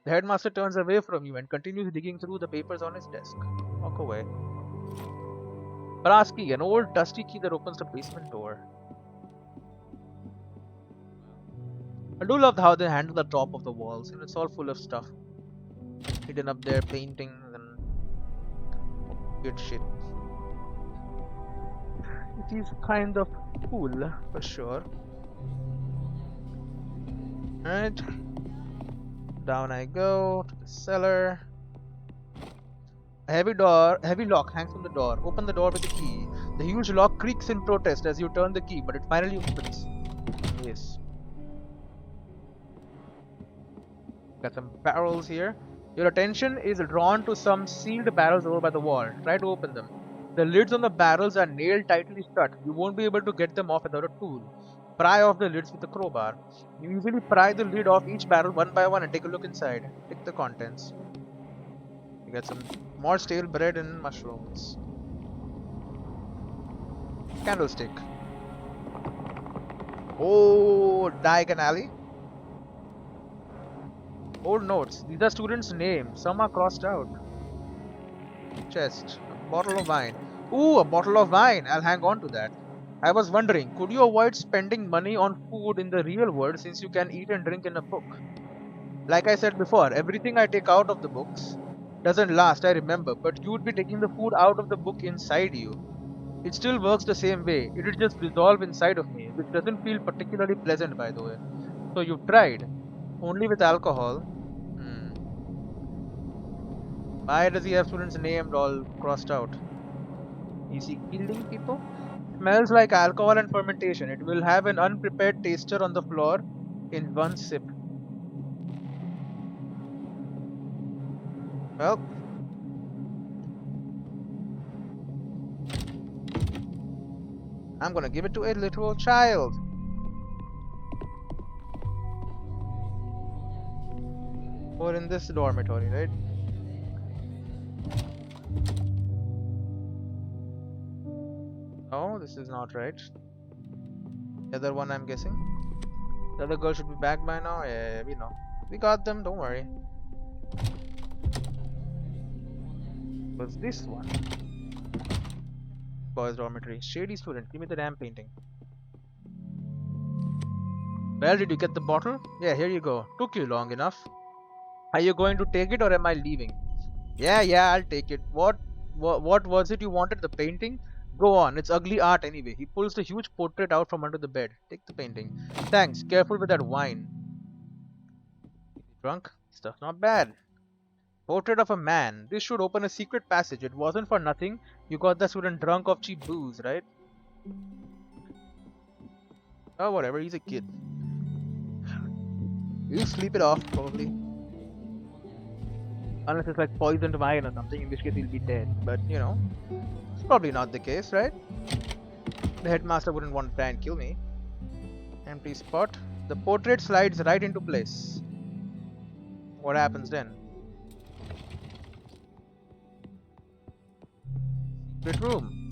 The headmaster turns away from you and continues digging through the papers on his desk. Walk away. Brass key, an old dusty key that opens the basement door. I do love how they handle the top of the walls. It's all full of stuff. Hidden up there, paintings and weird shit. It is kind of cool, for sure. Alright. Down I go to the cellar. A heavy lock hangs from the door. Open the door with the key. The huge lock creaks in protest as you turn the key, but it finally opens. Yes. Got some barrels here. Your attention is drawn to some sealed barrels over by the wall. Try to open them. The lids on the barrels are nailed tightly shut. You won't be able to get them off without a tool. Pry off the lids with a crowbar. You usually pry the lid off each barrel one by one and take a look inside. Pick the contents. You got some more stale bread and mushrooms. Candlestick. Oh, Diagon Alley. Old notes. These are students' names. Some are crossed out. Chest. A bottle of wine. Ooh, a bottle of wine. I'll hang on to that. I was wondering, could you avoid spending money on food in the real world since you can eat and drink in a book? Like I said before, everything I take out of the books doesn't last, I remember, but you would be taking the food out of the book inside you. It still works the same way. It will just dissolve inside of me, which doesn't feel particularly pleasant, by the way. So you've tried. Only with alcohol. Why does he have students named all crossed out? Is he killing people? Smells like alcohol and fermentation. It will have an unprepared taster on the floor in one sip. Well, I'm gonna give it to a literal child. Or in this dormitory, right? No, this is not right. The other one, I'm guessing. The other girl should be back by now. Yeah, we know. We got them, don't worry. Was this one? Boys dormitory. Shady student, give me the damn painting. Well, did you get the bottle? Yeah, here you go. Took you long enough. Are you going to take it or am I leaving? Yeah, I'll take it. What was it you wanted? The painting? Go on, it's ugly art anyway. He pulls the huge portrait out from under the bed. Take the painting. Thanks, careful with that wine. Drunk? Stuff not bad. Portrait of a man. This should open a secret passage. It wasn't for nothing. You got the student drunk off cheap booze, right? Oh, whatever, he's a kid. You sleep it off, probably. Unless it's like poisoned wine or something, in which case he'll be dead. But, you know, it's probably not the case, right? The headmaster wouldn't want to try and kill me. Empty spot. The portrait slides right into place. What happens then? Secret room.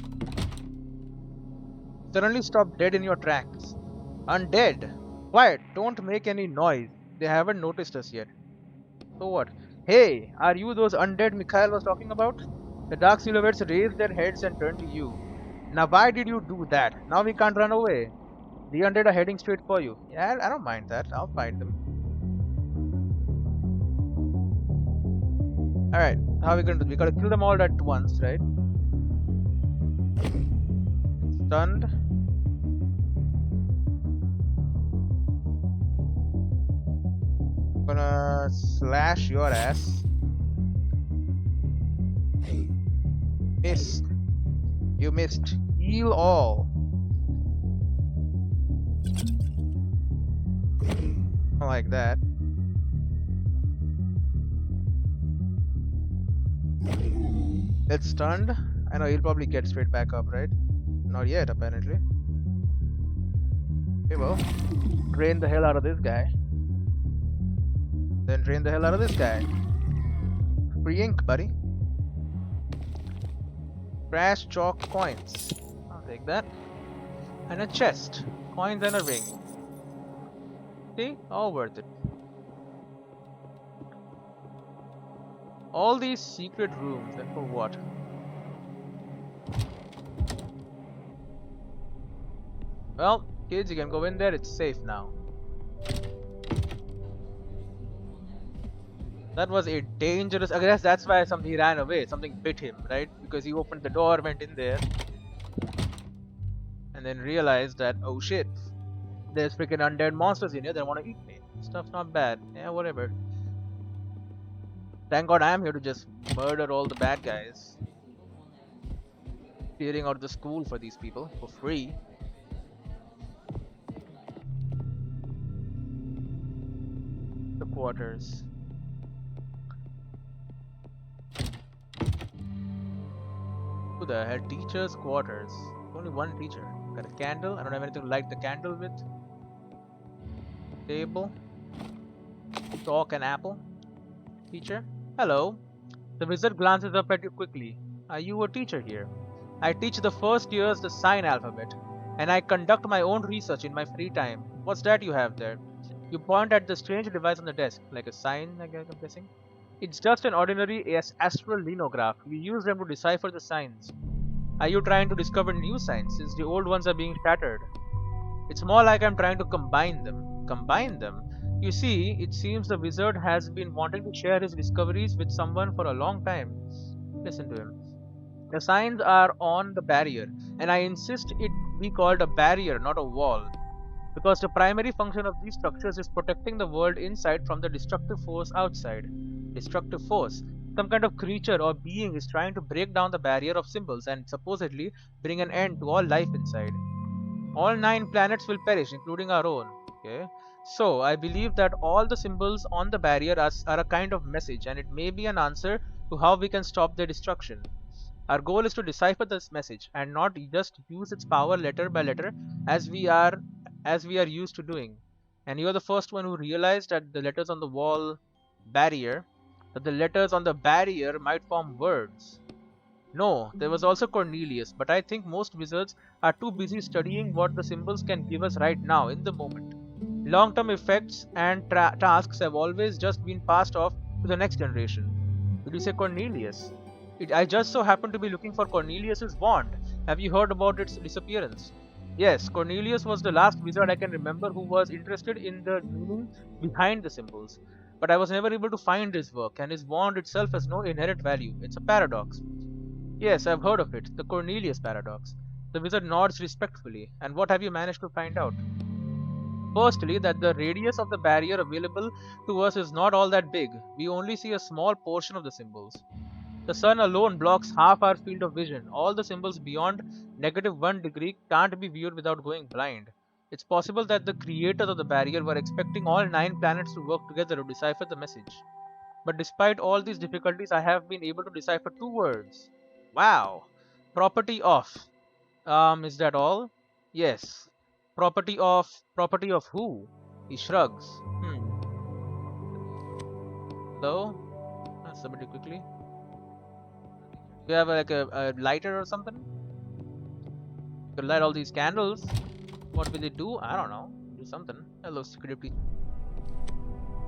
Suddenly stop dead in your tracks. Undead. Quiet, don't make any noise. They haven't noticed us yet. So what? Hey, are you those undead Mikhail was talking about? The dark silhouettes raised their heads and turned to you. Now why did you do that? Now we can't run away. The undead are heading straight for you. Yeah, I don't mind that. I'll find them. Alright, how are we gonna do? We gotta kill them all at once, right? Stunned. I'm gonna slash your ass. Missed. You missed. Heal all. I like that. That's stunned. I know he'll probably get straight back up, right? Not yet, apparently. Okay, well, drain the hell out of this guy. Then drain the hell out of this guy. Free ink, buddy. Crash chalk coins. I'll take that. And a chest. Coins and a ring. See? All worth it. All these secret rooms, and for what? Well, kids, you can go in there, it's safe now. That was a dangerous... I guess that's why he ran away. Something bit him, right? Because he opened the door, went in there, and then realized that, oh shit, there's freaking undead monsters in here that want to eat me. Stuff's not bad. Yeah, whatever. Thank God I am here to just murder all the bad guys. Clearing out the school for these people for free. The quarters. Who the hell? Teacher's quarters. Only one teacher. Got a candle. I don't have anything to light the candle with. Table. Chalk and apple. Teacher. Hello. The wizard glances up at you quickly. Are you a teacher here? I teach the first years the sign alphabet, and I conduct my own research in my free time. What's that you have there? You point at the strange device on the desk, like a sign, I'm guessing. It's just an ordinary astral linograph. We use them to decipher the signs. Are you trying to discover new signs, since the old ones are being shattered? It's more like I'm trying to combine them. Combine them? You see, it seems the wizard has been wanting to share his discoveries with someone for a long time. Listen to him. The signs are on the barrier, and I insist it be called a barrier, not a wall. Because the primary function of these structures is protecting the world inside from the destructive force outside. Destructive force. Some kind of creature or being is trying to break down the barrier of symbols and supposedly bring an end to all life inside. All 9 planets will perish, including our own. Okay. So, I believe that all the symbols on the barrier are a kind of message, and it may be an answer to how we can stop their destruction. Our goal is to decipher this message and not just use its power letter by letter as we are used to doing. And you're the first one who realized that the letters on the wall barrier, that the letters on the barrier might form words. No, there was also Cornelius, but I think most wizards are too busy studying what the symbols can give us right now, in the moment. Long-term effects and tasks have always just been passed off to the next generation. Did you say Cornelius? I just so happen to be looking for Cornelius's wand. Have you heard about its disappearance? Yes, Cornelius was the last wizard I can remember who was interested in the meaning behind the symbols. But I was never able to find his work, and his wand itself has no inherent value. It's a paradox. Yes, I've heard of it, the Cornelius paradox. The wizard nods respectfully. And what have you managed to find out? Firstly, that the radius of the barrier available to us is not all that big. We only see a small portion of the symbols. The sun alone blocks half our field of vision. All the symbols beyond -1 degree can't be viewed without going blind. It's possible that the creators of the barrier were expecting all 9 planets to work together to decipher the message. But despite all these difficulties, I have been able to decipher 2 words. Wow! Property of. Is that all? Yes. Property of who? He shrugs. Hello? Somebody quickly. Do you have like a lighter or something? You could light all these candles. What will it do? I don't know. Do something. Hello, security.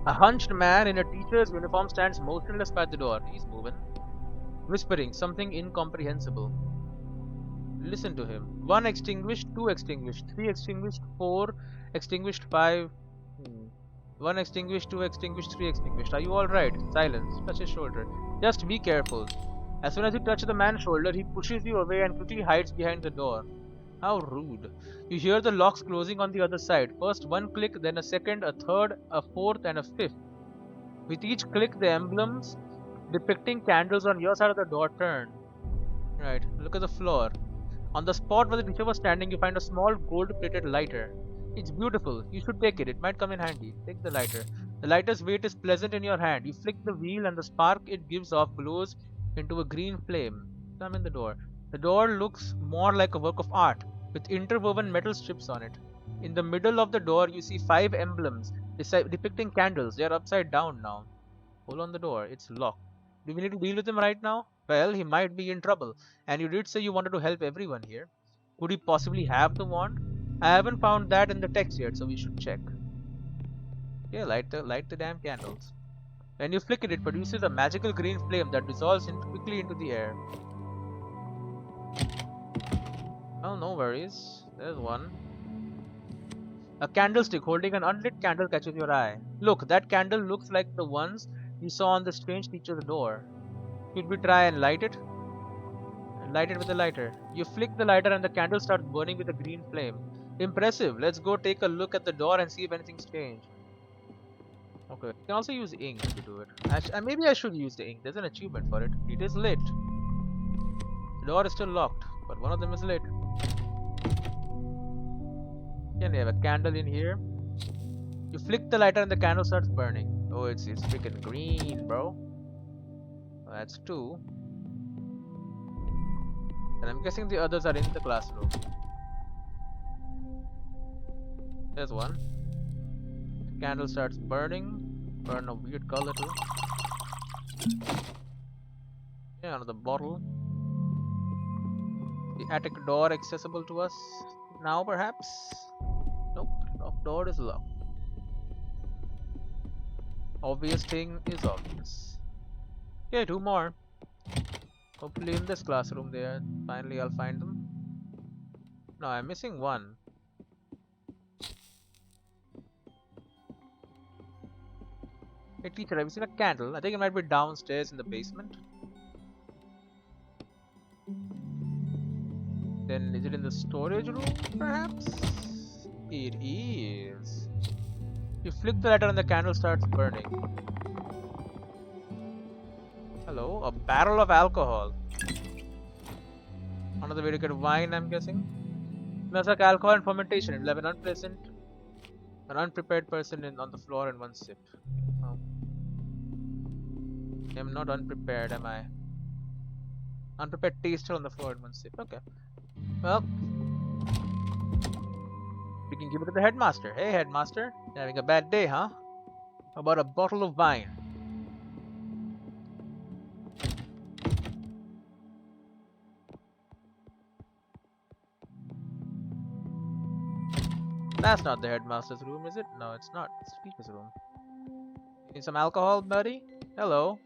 A hunched man in a teacher's uniform stands motionless by the door. He's moving. Whispering something incomprehensible. Listen to him. 1 extinguished, 2 extinguished, 3 extinguished, 4 extinguished, 5. 1 extinguished, 2 extinguished, 3 extinguished. Are you alright? Silence. Touch his shoulder. Just be careful. As soon as you touch the man's shoulder, he pushes you away and quickly hides behind the door. How rude. You hear the locks closing on the other side. First 1 click, then a second, a third, a fourth, and a fifth. With each click, the emblems depicting candles on your side of the door turn. Right, look at the floor. On the spot where the teacher was standing, you find a small gold-plated lighter. It's beautiful. You should take it. It might come in handy. Take the lighter. The lighter's weight is pleasant in your hand. You flick the wheel and the spark it gives off glows into a green flame. Come in the door. The door looks more like a work of art, with interwoven metal strips on it. In the middle of the door, you see 5 emblems depicting candles. They are upside down now. Pull on the door. It's locked. Do we need to deal with him right now? Well, he might be in trouble. And you did say you wanted to help everyone here. Could he possibly have the wand? I haven't found that in the text yet, so we should check. Yeah, light the damn candles. When you flick it, it produces a magical green flame that dissolves quickly into the air. Well, no worries. There's one. A candlestick holding an unlit candle catches your eye. Look, that candle looks like the ones you saw on the strange teacher's door. Should we try and light it? Light it with a lighter. You flick the lighter and the candle starts burning with a green flame. Impressive. Let's go take a look at the door and see if anything's changed. Okay. You can also use ink to do it. Maybe I should use the ink. There's an achievement for it. It is lit. The door is still locked, but one of them is lit. Can we have a candle in here? You flick the lighter and the candle starts burning. Oh, it's freaking green, bro. Well, that's 2. And I'm guessing the others are in the classroom. There's one. The candle starts burning. Burn a weird color too. Yeah, another bottle. The attic door accessible to us now, perhaps? Nope. Locked door is locked. Obvious thing is obvious. Okay, 2 more. Hopefully in this classroom there. Finally I'll find them. No, I'm missing 1. Hey teacher, have you seen a candle? I think it might be downstairs in the basement. Then is it in the storage room, perhaps? It is. You flick the lighter and the candle starts burning. Hello, a barrel of alcohol. Another way to get wine, I'm guessing. Smells like alcohol and fermentation. It'll have an unprepared person on the floor in 1 sip. Oh. I'm not unprepared, am I? Unprepared taster on the floor in 1 sip. Okay. Well, we can give it to the headmaster. Hey, headmaster, you're having a bad day, huh? How about a bottle of wine? That's not the headmaster's room, is it? No, it's not. It's the teacher's room. Need some alcohol, buddy? Hello.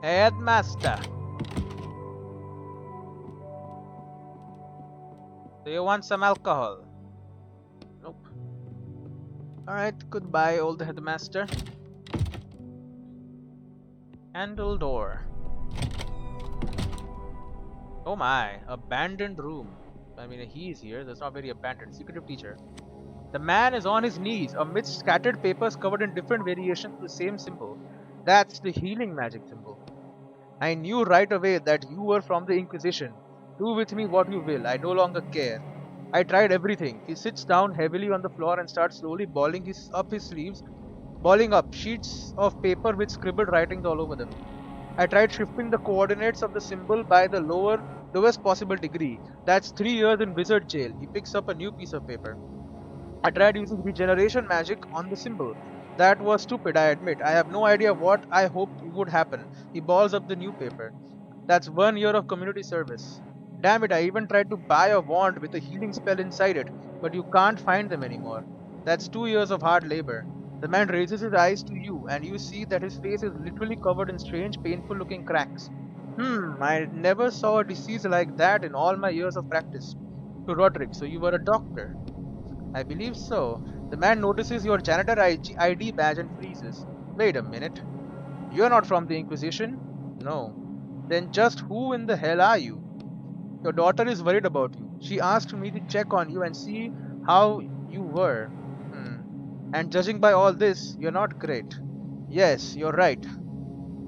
Headmaster. Do you want some alcohol? Nope. Alright, goodbye, old headmaster. Handle door. Oh my, abandoned room. I mean, he's here. That's not very abandoned. Secretive teacher. The man is on his knees amidst scattered papers covered in different variations of the same symbol. That's the healing magic symbol. I knew right away that you were from the Inquisition. Do with me what you will. I no longer care. I tried everything. He sits down heavily on the floor and starts slowly balling up his sleeves, balling up sheets of paper with scribbled writings all over them. I tried shifting the coordinates of the symbol by the lowest possible degree. That's 3 years in wizard jail. He picks up a new piece of paper. I tried using regeneration magic on the symbol. That was stupid, I admit. I have no idea what I hoped would happen. He balls up the new paper. That's 1 year of community service. Damn it, I even tried to buy a wand with a healing spell inside it, but you can't find them anymore. That's 2 years of hard labor. The man raises his eyes to you, and you see that his face is literally covered in strange, painful looking cracks. I never saw a disease like that in all my years of practice. To Roderick, so you were a doctor. I believe so. The man notices your janitor ID badge and freezes. Wait a minute. You're not from the Inquisition? No. Then just who in the hell are you? Your daughter is worried about you. She asked me to check on you and see how you were. And judging by all this, you're not great. Yes, you're right.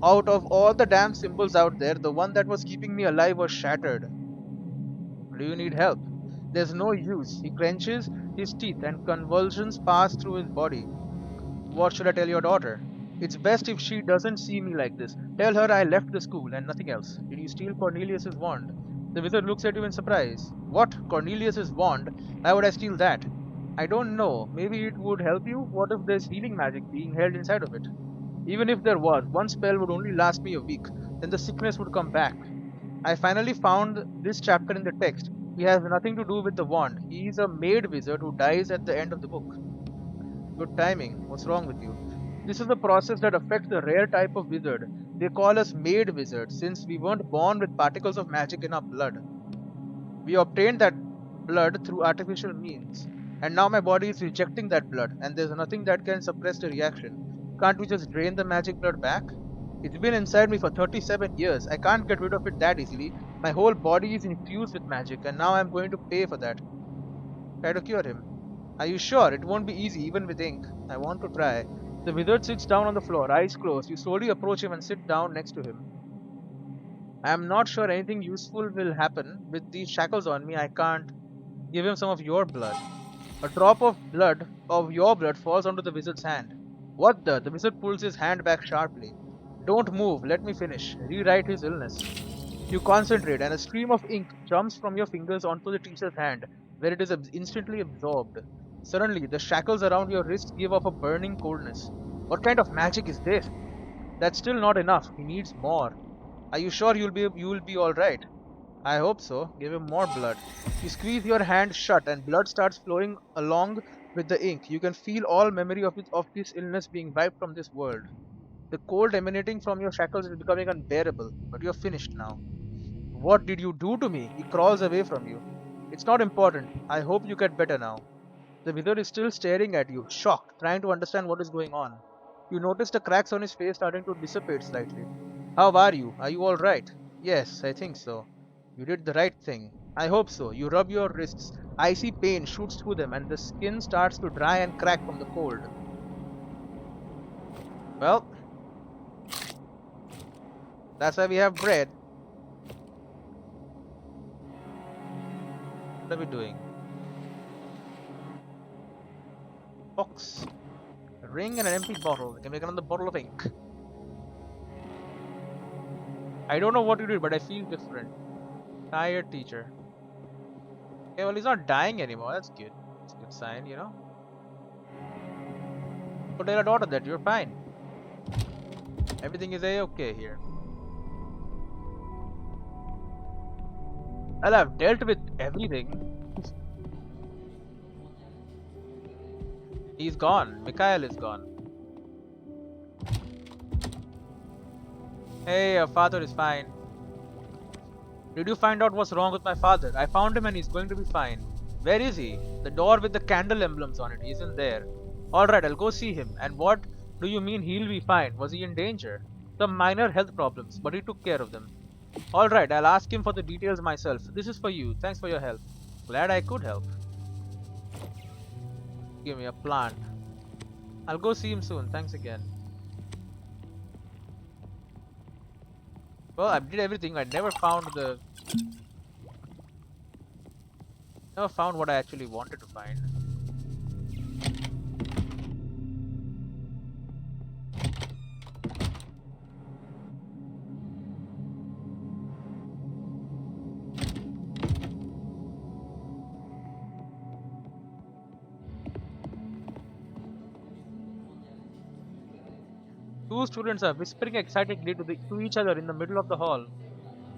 Out of all the damn symbols out there, the one that was keeping me alive was shattered. Do you need help? There's no use. He clenches his teeth and convulsions pass through his body. What should I tell your daughter? It's best if she doesn't see me like this. Tell her I left the school and nothing else. Did you steal Cornelius's wand? The wizard looks at you in surprise. What? Cornelius's wand? Why would I steal that? I don't know. Maybe it would help you? What if there's healing magic being held inside of it? Even if there was, one spell would only last me a week. Then the sickness would come back. I finally found this chapter in the text. He has nothing to do with the wand. He is a maid wizard who dies at the end of the book. Good timing. What's wrong with you? This is the process that affects the rare type of wizard. They call us maid wizards since we weren't born with particles of magic in our blood. We obtained that blood through artificial means. And now my body is rejecting that blood, and there's nothing that can suppress the reaction. Can't we just drain the magic blood back? It's been inside me for 37 years. I can't get rid of it that easily. My whole body is infused with magic, and now I'm going to pay for that. Try to cure him. Are you sure? It won't be easy, even with ink. I want to try. The wizard sits down on the floor, eyes closed. You slowly approach him and sit down next to him. I am not sure anything useful will happen. With these shackles on me, I can't. Give him some of your blood. A drop of your blood falls onto the wizard's hand. What the? The wizard pulls his hand back sharply. Don't move, let me finish. Rewrite his illness. You concentrate, and a stream of ink jumps from your fingers onto the teacher's hand, where it is instantly absorbed. Suddenly, the shackles around your wrist give off a burning coldness. What kind of magic is this? That's still not enough. He needs more. Are you sure you will be all right? I hope so. Give him more blood. You squeeze your hand shut, and blood starts flowing along with the ink. You can feel all memory of this illness being wiped from this world. The cold emanating from your shackles is becoming unbearable, but you're finished now. What did you do to me? He crawls away from you. It's not important. I hope you get better now. The wizard is still staring at you, shocked, trying to understand what is going on. You notice the cracks on his face starting to dissipate slightly. How are you? Are you alright? Yes, I think so. You did the right thing. I hope so. You rub your wrists. Icy pain shoots through them and the skin starts to dry and crack from the cold. Well, that's why we have bread. What are we doing? Box. A ring and an empty bottle. We can make another bottle of ink. I don't know what you did, but I feel different. Tired teacher. Okay, well, he's not dying anymore. That's good. That's a good sign, you know. But tell your daughter that you're fine. Everything is a-okay here. Well, I've dealt with everything. He's gone. Mikhail is gone. Hey, your father is fine. Did you find out what's wrong with my father? I found him and he's going to be fine. Where is he? The door with the candle emblems on it. He isn't there. Alright, I'll go see him. And what do you mean he'll be fine? Was he in danger? Some minor health problems, but he took care of them. Alright, I'll ask him for the details myself. This is for you. Thanks for your help. Glad I could help. Give me a plant. I'll go see him soon. Thanks again. Well, I did everything. I never found what I actually wanted to find. Two students are whispering excitedly to each other in the middle of the hall.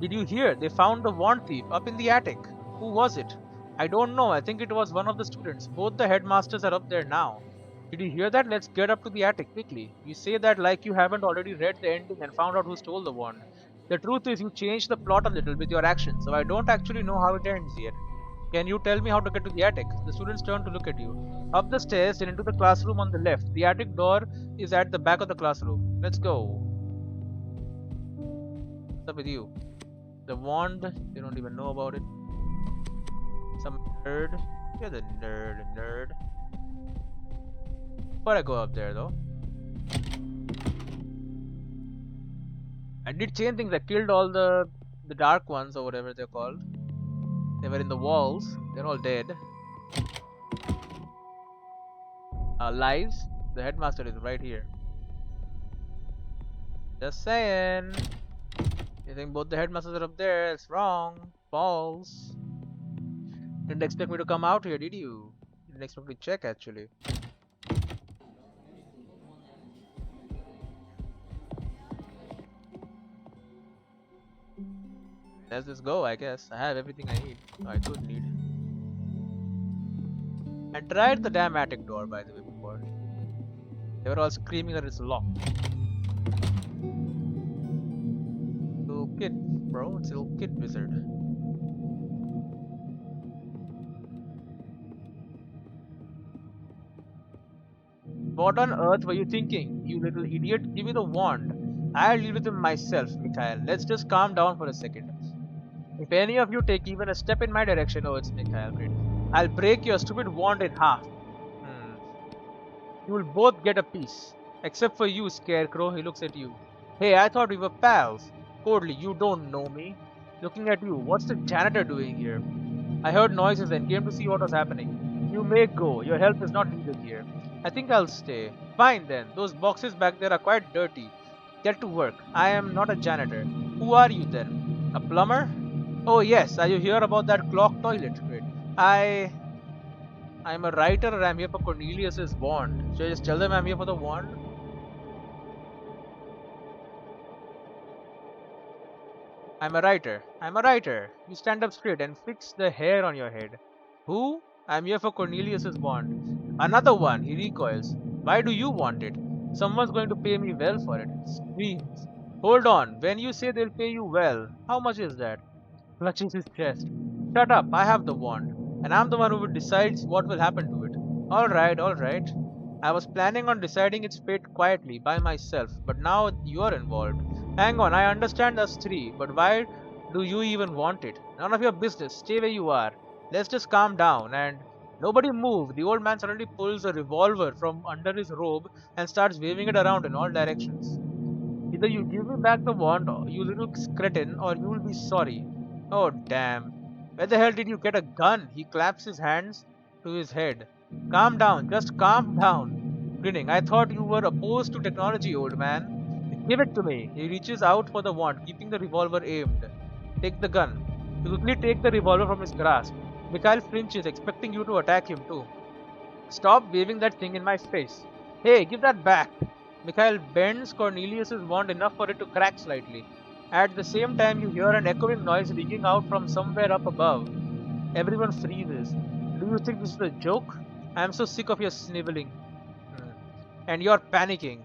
Did you hear? They found the wand thief up in the attic. Who was it? I don't know. I think it was one of the students. Both the headmasters are up there now. Did you hear that? Let's get up to the attic quickly. You say that like you haven't already read the ending and found out who stole the wand. The truth is you changed the plot a little with your actions, so I don't actually know how it ends yet. Can you tell me how to get to the attic? The students turn to look at you. Up the stairs and into the classroom on the left. The attic door is at the back of the classroom. Let's go. What's up with you? The wand, they don't even know about it. Some nerd. You're the nerd. But I go up there though. I did chain things. I killed all the dark ones or whatever they're called. They were in the walls. They're all dead. Lies. The headmaster is right here. Just saying. You think both the headmasters are up there? It's wrong. False. Didn't expect me to come out here, did you? Didn't expect me to check actually. Let's just go, I guess. I have everything I need. I could need. I tried the damn attic door, by the way, before. They were all screaming that it's locked. Little kid, bro. It's a little kid wizard. What on earth were you thinking, you little idiot? Give me the wand. I'll deal with him myself, Mikhail. Let's just calm down for a second. If any of you take even a step in my direction, oh, it's Mikhail, great. I'll break your stupid wand in half. You will both get a piece. Except for you, Scarecrow. He looks at you. Hey, I thought we were pals. Codely, you don't know me. Looking at you, what's the janitor doing here? I heard noises and came to see what was happening. You may go. Your help is not needed here. I think I'll stay. Fine then. Those boxes back there are quite dirty. Get to work. I am not a janitor. Who are you then? A plumber? Oh yes, are you here about that clock toilet? Great. I'm a writer and I'm here for Cornelius's wand. Should I just tell them I'm here for the wand? I'm a writer. You stand up straight and fix the hair on your head. Who? I'm here for Cornelius's wand. Another one, he recoils. Why do you want it? Someone's going to pay me well for it. Screams. Hold on, when you say they'll pay you well, how much is that? Clutches his chest. Shut up, I have the wand. And I'm the one who decides what will happen to it. Alright. I was planning on deciding its fate quietly by myself, but now you're involved. Hang on, I understand us three, but why do you even want it? None of your business, stay where you are. Let's just calm down and nobody move. The old man suddenly pulls a revolver from under his robe and starts waving it around in all directions. Either you give me back the wand, you little cretin, or you'll be sorry. Oh damn. Where the hell did you get a gun? He claps his hands to his head. Calm down, just calm down. Grinning, I thought you were opposed to technology, old man. Give it to me. He reaches out for the wand, keeping the revolver aimed. Take the gun. You quickly take the revolver from his grasp. Mikhail flinches, expecting you to attack him too. Stop waving that thing in my face. Hey, give that back. Mikhail bends Cornelius's wand enough for it to crack slightly. At the same time, you hear an echoing noise ringing out from somewhere up above. Everyone freezes. Do you think this is a joke? I am so sick of your sniveling. And you're panicking.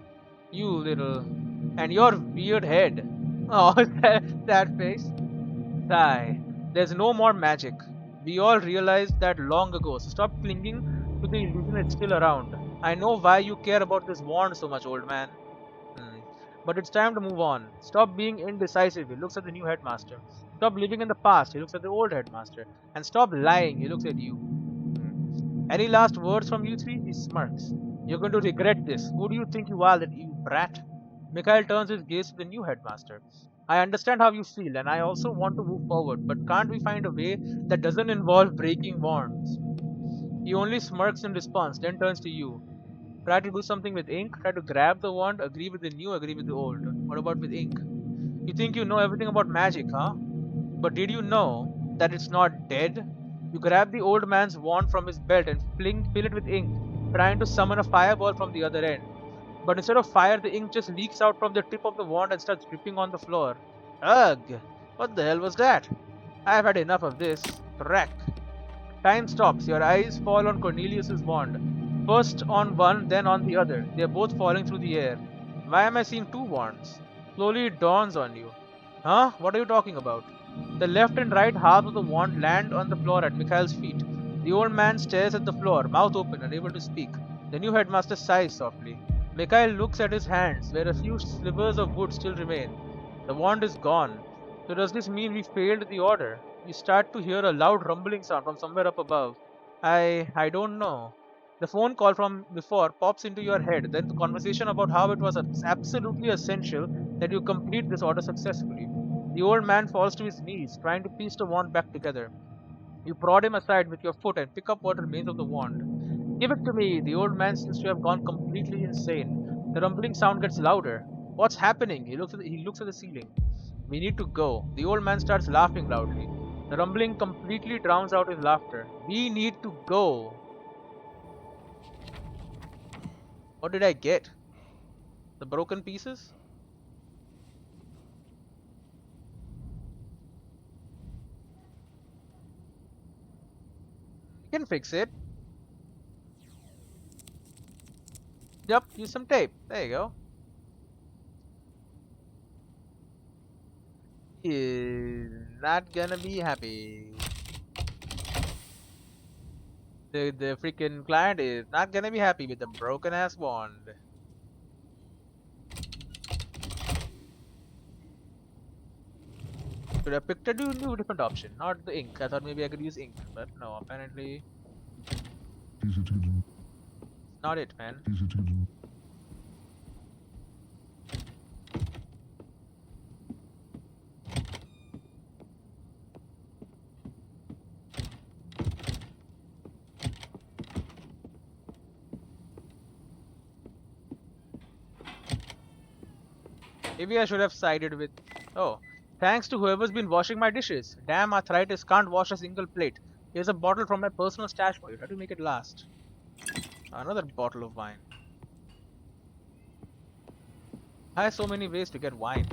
You little... And your weird head. Oh, that face. Sigh. There's no more magic. We all realized that long ago, so stop clinging to the illusion it's still around. I know why you care about this wand so much, old man. Hmm. But it's time to move on. Stop being indecisive. He looks at the new headmaster. Stop living in the past. He looks at the old headmaster. And stop lying. He looks at you. Any last words from you three? He smirks. You're going to regret this. Who do you think you are, that you brat? Mikhail turns his gaze to the new headmaster. I understand how you feel, and I also want to move forward, but can't we find a way that doesn't involve breaking wands? He only smirks in response, then turns to you. Try to do something with ink, try to grab the wand, agree with the new, agree with the old. What about with ink? You think you know everything about magic, huh? But did you know that it's not dead? You grab the old man's wand from his belt and fill it with ink, trying to summon a fireball from the other end. But instead of fire, the ink just leaks out from the tip of the wand and starts dripping on the floor. Ugh! What the hell was that? I've had enough of this. Crack! Time stops. Your eyes fall on Cornelius's wand. First on one, then on the other. They are both falling through the air. Why am I seeing two wands? Slowly it dawns on you. Huh? What are you talking about? The left and right halves of the wand land on the floor at Mikhail's feet. The old man stares at the floor, mouth open, unable to speak. The new headmaster sighs softly. Mikhail looks at his hands, where a few slivers of wood still remain. The wand is gone. So does this mean we failed the order? You start to hear a loud rumbling sound from somewhere up above. I don't know. The phone call from before pops into your head, then the conversation about how it was absolutely essential that you complete this order successfully. The old man falls to his knees, trying to piece the wand back together. You prod him aside with your foot and pick up what remains of the wand. Give it to me! The old man seems to have gone completely insane. The rumbling sound gets louder. What's happening? He looks at the ceiling. We need to go. The old man starts laughing loudly. The rumbling completely drowns out his laughter. We need to go. What did I get? The broken pieces? You can fix it. Yep, use some tape. There you go. Is not gonna be happy. The freaking client is not gonna be happy with the broken ass wand. Should have picked a new different option, not the ink. I thought maybe I could use ink, but no, apparently not it, man. Maybe I should have sided with. Oh, thanks to whoever's been washing my dishes. Damn arthritis can't wash a single plate. Here's a bottle from my personal stash for you. Try to make it last. Another bottle of wine. I have so many ways to get wine.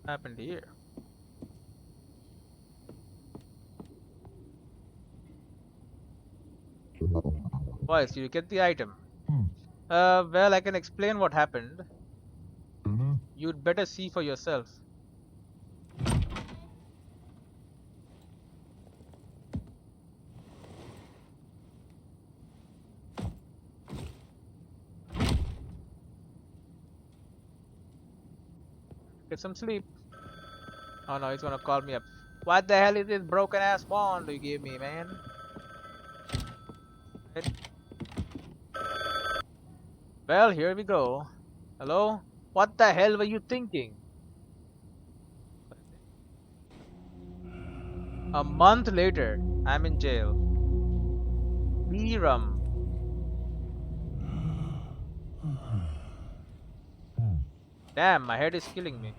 What happened here? Boys, you get the item. Well, I can explain what happened. You'd better see for yourself. Get some sleep. Oh no, he's gonna call me up. What the hell is this broken ass wand you gave me, man? Right. Well, here we go. Hello? What the hell were you thinking? A month later, I'm in jail. B-rum. Damn, my head is killing me.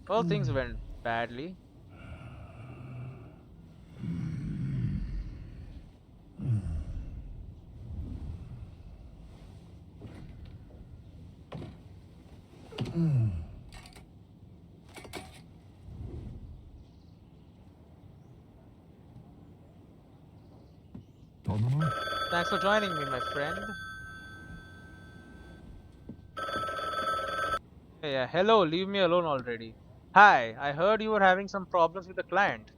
Well, things went badly. Thanks for joining me, my friend. Yeah, hello, leave me alone already. Hi, I heard you were having some problems with the client.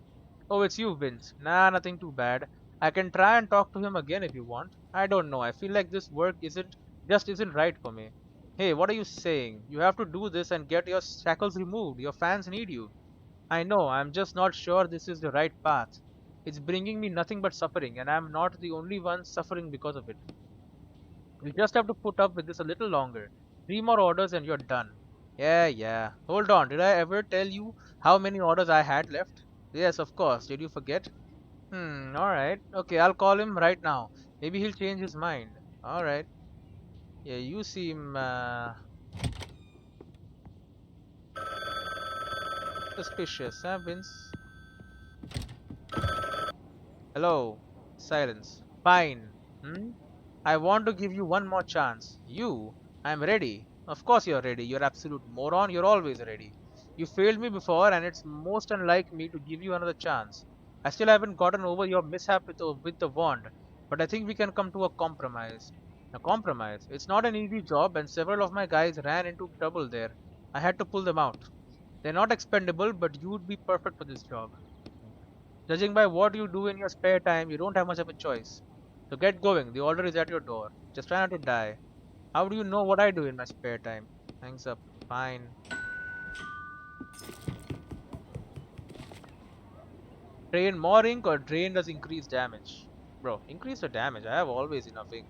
Oh, it's you, Vince. Nah, nothing too bad. I can try and talk to him again if you want. I don't know. I feel like this work isn't right for me. Hey, what are you saying? You have to do this and get your shackles removed. Your fans need you. I know, I'm just not sure this is the right path. It's bringing me nothing but suffering, and I'm not the only one suffering because of it. You just have to put up with this a little longer. 3 more orders and you're done. Yeah, yeah. Hold on, did I ever tell you how many orders I had left? Yes, of course. Did you forget? Alright. Okay, I'll call him right now. Maybe he'll change his mind. Alright. Yeah, you seem suspicious, huh, Vince? Hello. Silence. Fine. Hmm? I want to give you one more chance. You? I'm ready. Of course you're ready. You're absolute moron. You're always ready. You failed me before and it's most unlike me to give you another chance. I still haven't gotten over your mishap with the wand, but I think we can come to a compromise. A compromise? It's not an easy job and several of my guys ran into trouble there. I had to pull them out. They're not expendable, but you'd be perfect for this job. Judging by what you do in your spare time, you don't have much of a choice. So get going. The order is at your door. Just try not to die. How do you know what I do in my spare time? Hangs up. Fine. Drain more ink or drain does increase damage? Bro, increase the damage. I have always enough ink.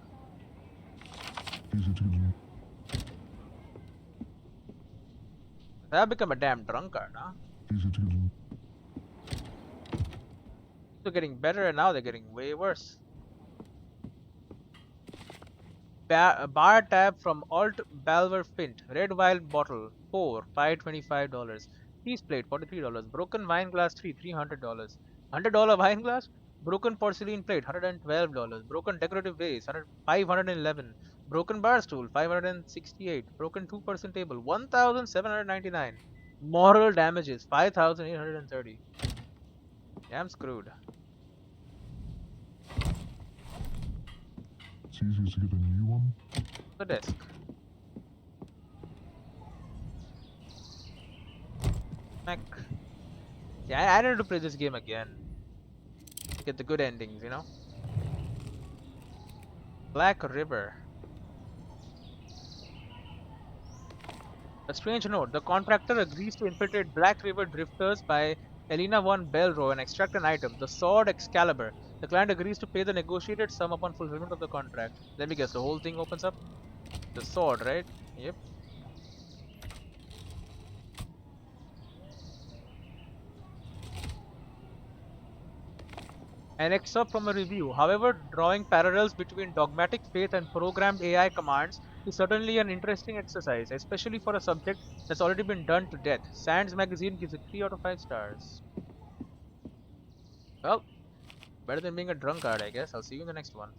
I have become a damn drunkard, huh? They're getting better and now they're getting way worse. Bar tab from Alt Balver Fint. Red wine bottle 4, $525. Peace plate $43. Broken wine glass 3, $300. $100 wine glass. Broken porcelain plate $112. Broken decorative vase 511. Broken bar stool 568. Broken 2% table 1,799. Moral damages 5,830. Yeah, I'm screwed. It's easier to get a new one. The desk. Mac. Yeah, I need to play this game again. Get the good endings, you know? Black River. A strange note. The contractor agrees to infiltrate Black River drifters by Elena von Belro and extract an item, the sword Excalibur. The client agrees to pay the negotiated sum upon fulfillment of the contract. Let me guess, the whole thing opens up? The sword, right? Yep. An excerpt from a review. However, drawing parallels between dogmatic faith and programmed AI commands is certainly an interesting exercise, especially for a subject that's already been done to death. Sands magazine gives it 3 out of 5 stars. Well, better than being a drunkard, I guess. I'll see you in the next one.